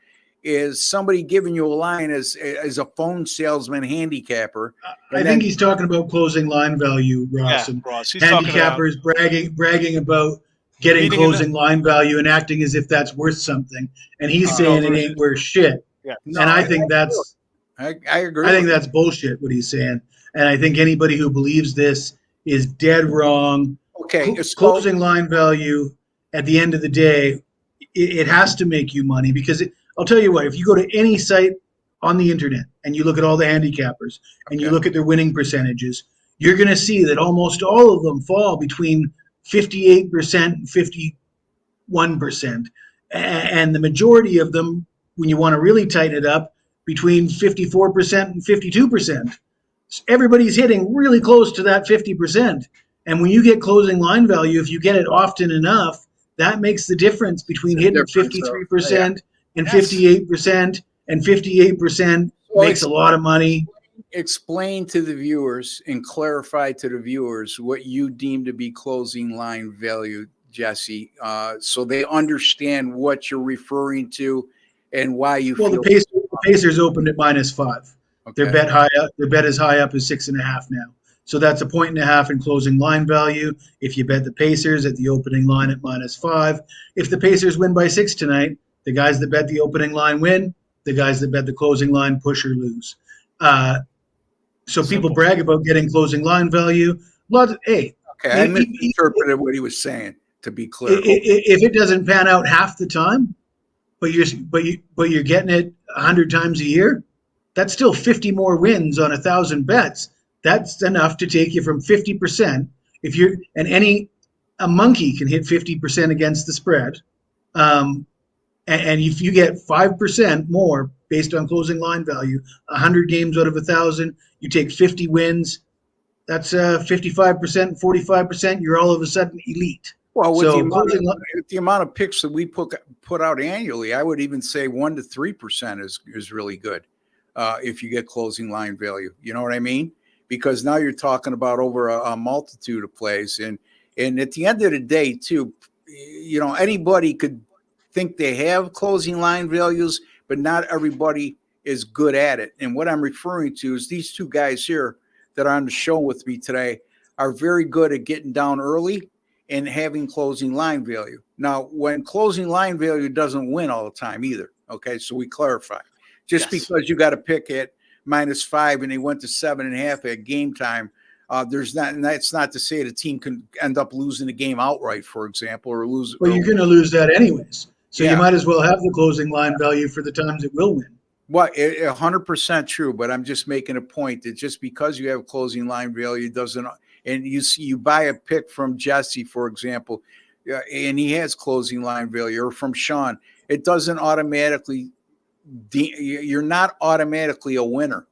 is somebody giving you a line as a phone salesman handicapper. I think he's talking about closing line value, Ross. Yeah, and Ross. He's handicappers bragging about getting closing line value and acting as if that's worth something. And he's saying it ain't worth shit. Yeah. No, and I think that's I agree. I think that's bullshit what he's saying. And I think anybody who believes this is dead wrong. Okay. Closing line value at the end of the day, it has to make you money, because I'll tell you what, if you go to any site on the internet and you look at all the handicappers and you look at their winning percentages, you're going to see that almost all of them fall between 58% and 51%. And the majority of them, when you want to really tighten it up, between 54% and 52%. Everybody's hitting really close to that 50%. And when you get closing line value, if you get it often enough, that makes the difference between hitting 53% and 58%, and 58% makes a lot of money. Explain to the viewers and clarify to the viewers what you deem to be closing line value, Jesse, so they understand what you're referring to and why you feel. The Pacers opened at -5. Okay. Their bet is high up as 6.5 now. So that's 1.5 in closing line value. If you bet the Pacers at the opening line at -5, if the Pacers win by 6 tonight, the guys that bet the opening line win. The guys that bet the closing line push or lose. So people brag about getting closing line value. I misinterpreted what he was saying, to be clear. If it doesn't pan out half the time, but you're getting it 100 times a year, that's still 50 more wins on 1,000 bets. That's enough to take you from 50%. A monkey can hit 50% against the spread. And if you get 5% more based on closing line value, 100 games out of 1,000, you take 50 wins. That's 55%, 45%. You're all of a sudden elite. Well, with the amount of picks that we put out annually, I would even say 1 to 3% is really good if you get closing line value. You know what I mean? Because now you're talking about over a multitude of plays, and at the end of the day, too, anybody could think they have closing line values, but not everybody is good at it. And what I'm referring to is these two guys here that are on the show with me today are very good at getting down early and having closing line value. Now, when closing line value doesn't win all the time either, okay, so we clarify. Just because you got to pick it -5 and they went to 7.5 at game time, that's not to say the team can end up losing the game outright, for example, or lose. Well, you're going to lose that anyways. So you might as well have the closing line value for the times it will win. Well, 100% true, but I'm just making a point that just because you have closing line value doesn't, and you buy a pick from Jesse, for example, and he has closing line value, or from Sean, it doesn't automatically, you're not automatically a winner,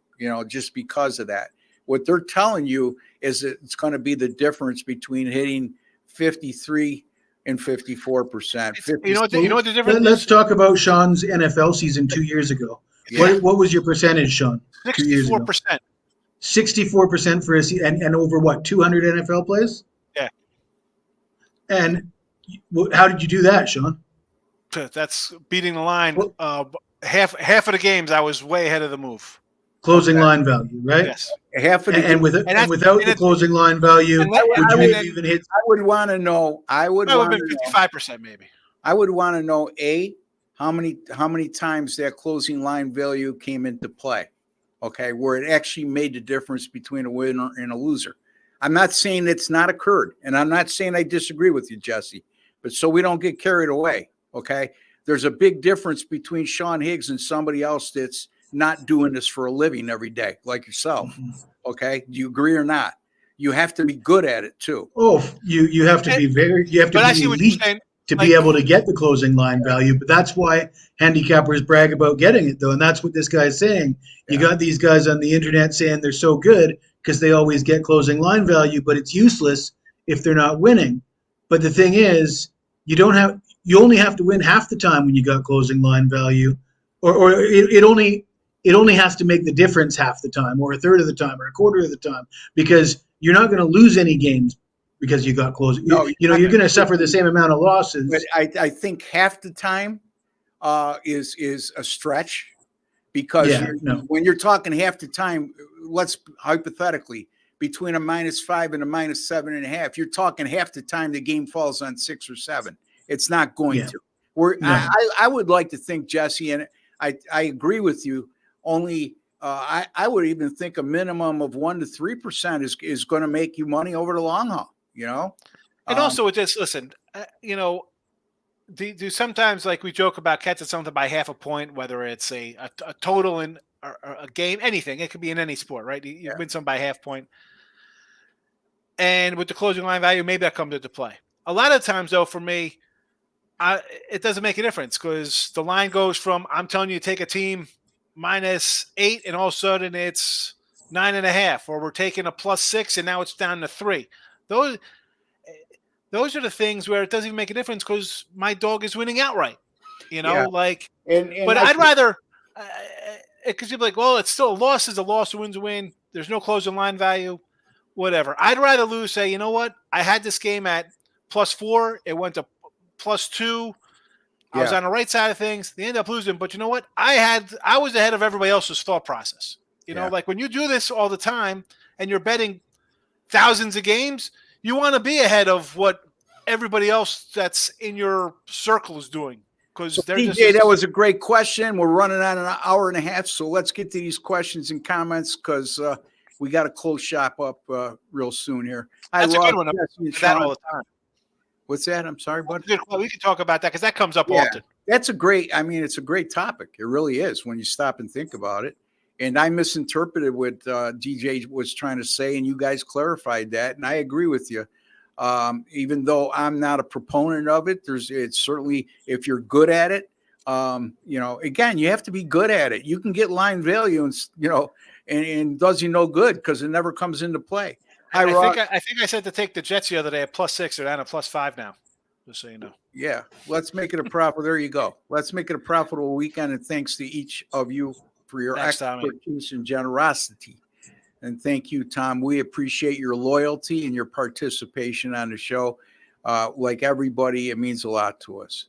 just because of that. What they're telling you is that it's going to be the difference between hitting 53 and 54%. You know what the difference is? Let's talk about Sean's NFL season 2 years ago. Yeah. What was your percentage, Sean? 64%. 64% for a season, and over what, 200 NFL plays? Yeah. And how did you do that, Sean? That's beating the line. Well, Half of the games, I was way ahead of the move. closing line value, right? Yes. Half of the And without the closing line value, would you have even hit? I would want to know. I would want to know 55% maybe. I would want to know how many times that closing line value came into play. Okay, where it actually made the difference between a winner and a loser. I'm not saying it's not occurred, and I'm not saying I disagree with you, Jesse, but so we don't get carried away. Okay, there's a big difference between Sean Higgs and somebody else that's not doing this for a living every day, like yourself. Mm-hmm. Okay, do you agree or not? You have to be good at it too. Oh, you have to be elite to be able to get the closing line value. But that's why handicappers brag about getting it, though, and that's what this guy's saying. You got these guys on the internet saying they're so good because they always get closing line value, but it's useless if they're not winning. But the thing is, you only have to win half the time when you got closing line value, or it only has to make the difference half the time, or a third of the time, or a quarter of the time, because you're not going to lose any games because you got closing. No, you're going to suffer the same amount of losses. But I think half the time is a stretch, because when you're talking half the time, let's hypothetically between a -5 and a -7.5, you're talking half the time the game falls on 6 or 7. It's not going to. I would like to think, Jesse, and I agree with you. Only I would even think a minimum of 1 to 3% is going to make you money over the long haul. And also with this, listen, do sometimes, like we joke about, catching something by half a point, whether it's a total in a game, anything. It could be in any sport, right? You win some by half point. And with the closing line value, maybe that comes into play. A lot of times, though, for me, it doesn't make a difference, because the line goes from, I'm telling you, take a team -8, and all of a sudden it's 9.5, or we're taking a +6 and now it's down to 3. Those are the things where it doesn't even make a difference, because my dog is winning outright. But I'd rather, because you'd be like, well, it's still a loss is a loss, a win's a win. There's no closing line value, whatever. I'd rather lose, say, you know what? I had this game at +4. It went to +2. I was on the right side of things. They ended up losing, but you know what? I was ahead of everybody else's thought process. Like when you do this all the time and you're betting thousands of games, you want to be ahead of what everybody else that's in your circle is doing. Because DJ, that was a great question. We're running on an hour and a half, so let's get to these questions and comments, because we got to close shop up real soon here. That's a good one. That all the time. What's that? I'm sorry, bud. Well, we can talk about that, because that comes up often. It's a great topic. It really is when you stop and think about it. And I misinterpreted what DJ was trying to say, and you guys clarified that. And I agree with you. Even though I'm not a proponent of it, it's certainly, if you're good at it, again, you have to be good at it. You can get line value and does you no good, because it never comes into play. I think I said to take the Jets the other day at +6. They're down at +5 now, just so you know. Yeah, let's make it a profitable. There you go. Let's make it a profitable weekend, and thanks to each of you for your expertise and generosity. And thank you, Tom. We appreciate your loyalty and your participation on the show. Like everybody, it means a lot to us.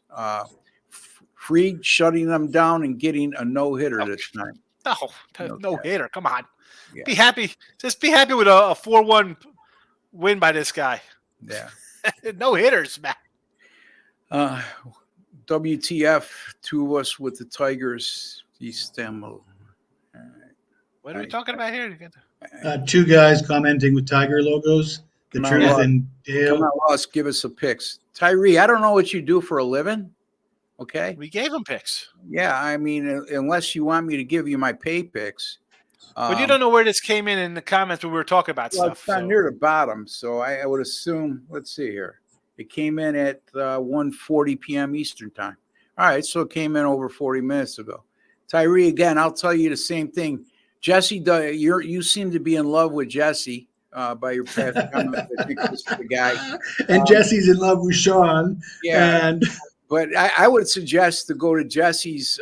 Fried shutting them down and getting a no-hitter this time. No hitter. Come on. Yeah. Be happy. Just be happy with a 4-1 win by this guy. Yeah. No hitters, man. WTF, 2 of us with the Tigers. East Demo. Right. What are we talking about here? 2 guys commenting with Tiger logos. The Truth and Dale. Come on, Ross, give us a picks. Tyree, I don't know what you do for a living. Okay. We gave him picks. Yeah, I mean, unless you want me to give you my pay picks. But you don't know where this came in the comments when we were talking about stuff. It's near the bottom, so I would assume. Let's see here. It came in at 1:40 p.m. Eastern time. All right, so it came in over 40 minutes ago. Tyree, again, I'll tell you the same thing. Jesse, you seem to be in love with Jesse by your past comments. I think this is the guy. And Jesse's in love with Sean. Yeah. But I would suggest to go to Jesse's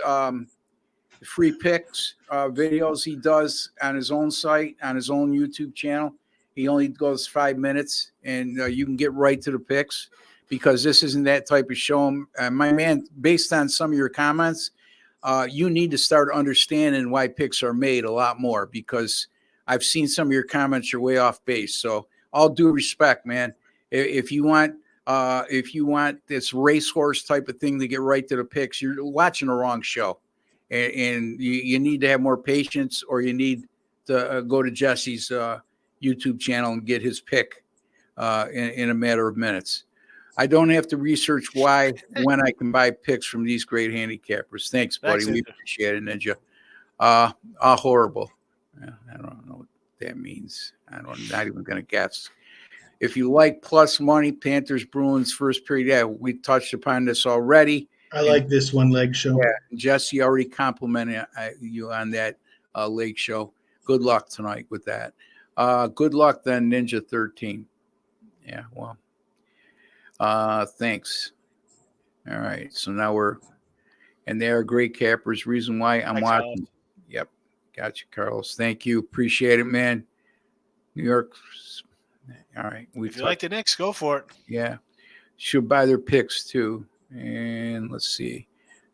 free picks videos he does on his own site, on his own YouTube channel. He only goes 5 minutes, and you can get right to the picks, because this isn't that type of show. My man, based on some of your comments, you need to start understanding why picks are made a lot more, because I've seen some of your comments, you're way off base. So all due respect, man, if you want this racehorse type of thing to get right to the picks, you're watching the wrong show, and you need to have more patience, or you need to go to Jesse's YouTube channel and get his pick in a matter of minutes. I don't have to research when I can buy picks from these great handicappers. Thanks, buddy. We appreciate it, Ninja. Horrible. I don't know what that means. I'm not even going to guess. If you like plus money, Panthers, Bruins, first period, yeah, we touched upon this already. I like this one leg show. Yeah, Jesse already complimented you on that leg show. Good luck tonight with that. Good luck then, Ninja 13. Yeah, well. Thanks. All right. So now they are great cappers. Reason why I'm watching. Carlos. Yep. Got you, Carlos. Thank you. Appreciate it, man. New York. All right. If you like the Knicks, go for it. Yeah. Should buy their picks too. And let's see.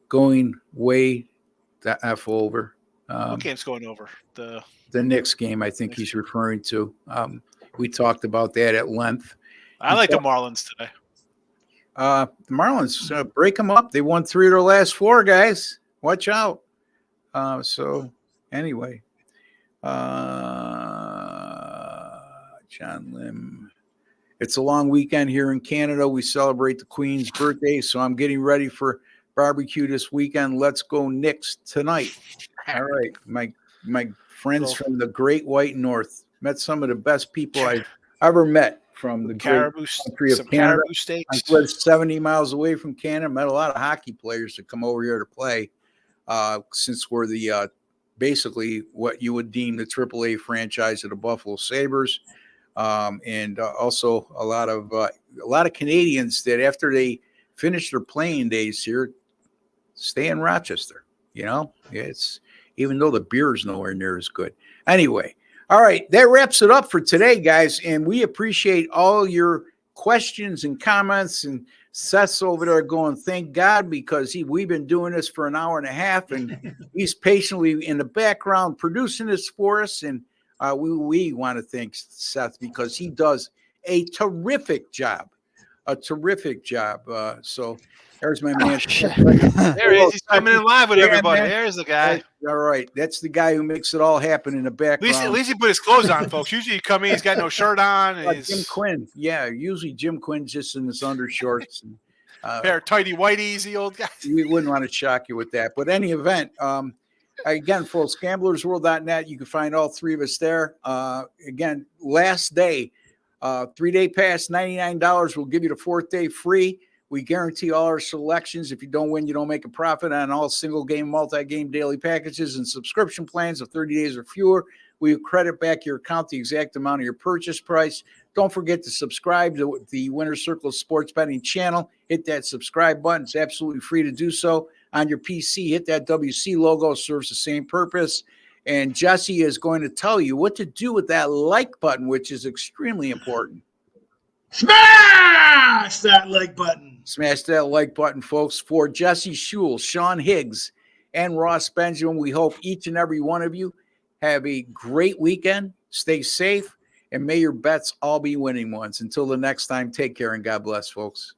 Going way the F over. What game's going over? The Knicks game, I think he's referring to. We talked about that at length. I like the Marlins today. The Marlins, break them up. They won 3 of their last 4, guys. Watch out. So, anyway. John Lim. It's a long weekend here in Canada. We celebrate the Queen's birthday, so I'm getting ready for barbecue this weekend. Let's go Knicks tonight. All right. My friends from the Great White North. Met some of the best people I've ever met. From the caribou, country of Canada. Caribou steaks. I lived 70 miles away from Canada. Met a lot of hockey players that come over here to play. Since we're the basically what you would deem the AAA franchise of the Buffalo Sabres, and also a lot of Canadians that after they finish their playing days here, stay in Rochester. You know, it's even though the beer is nowhere near as good. Anyway. All right, that wraps it up for today, guys, and we appreciate all your questions and comments. And Seth's over there going, thank God, because we've been doing this for an hour and a half, and he's patiently in the background producing this for us. And we want to thank Seth because he does a terrific job. So there's my man. There he is. He's coming in live with everybody. Man. There's the guy. All right. That's the guy who makes it all happen in the background. At least he put his clothes on, folks. Usually you come in, he's got no shirt on. And Jim Quinn. Yeah, usually Jim Quinn's just in his undershorts. And, pair of tighty whiteys, the old guy. We wouldn't want to shock you with that. But any event, again, folks, gamblersworld.net. You can find all 3 of us there. Again, last day, 3-day pass, $99. We'll give you the 4th day free. We guarantee all our selections. If you don't win, you don't make a profit on all single game, multi-game daily packages and subscription plans of 30 days or fewer. We credit back your account the exact amount of your purchase price. Don't forget to subscribe to the Winner's Circle Sports Betting channel. Hit that subscribe button. It's absolutely free to do so. On your PC, hit that WC logo. It serves the same purpose. And Jesse is going to tell you what to do with that like button, which is extremely important. Smash that like button. Smash that like button, folks. For Jesse Schule, Sean Higgs, and Ross Benjamin, we hope each and every one of you have a great weekend. Stay safe, and may your bets all be winning ones. Until the next time, take care and God bless, folks.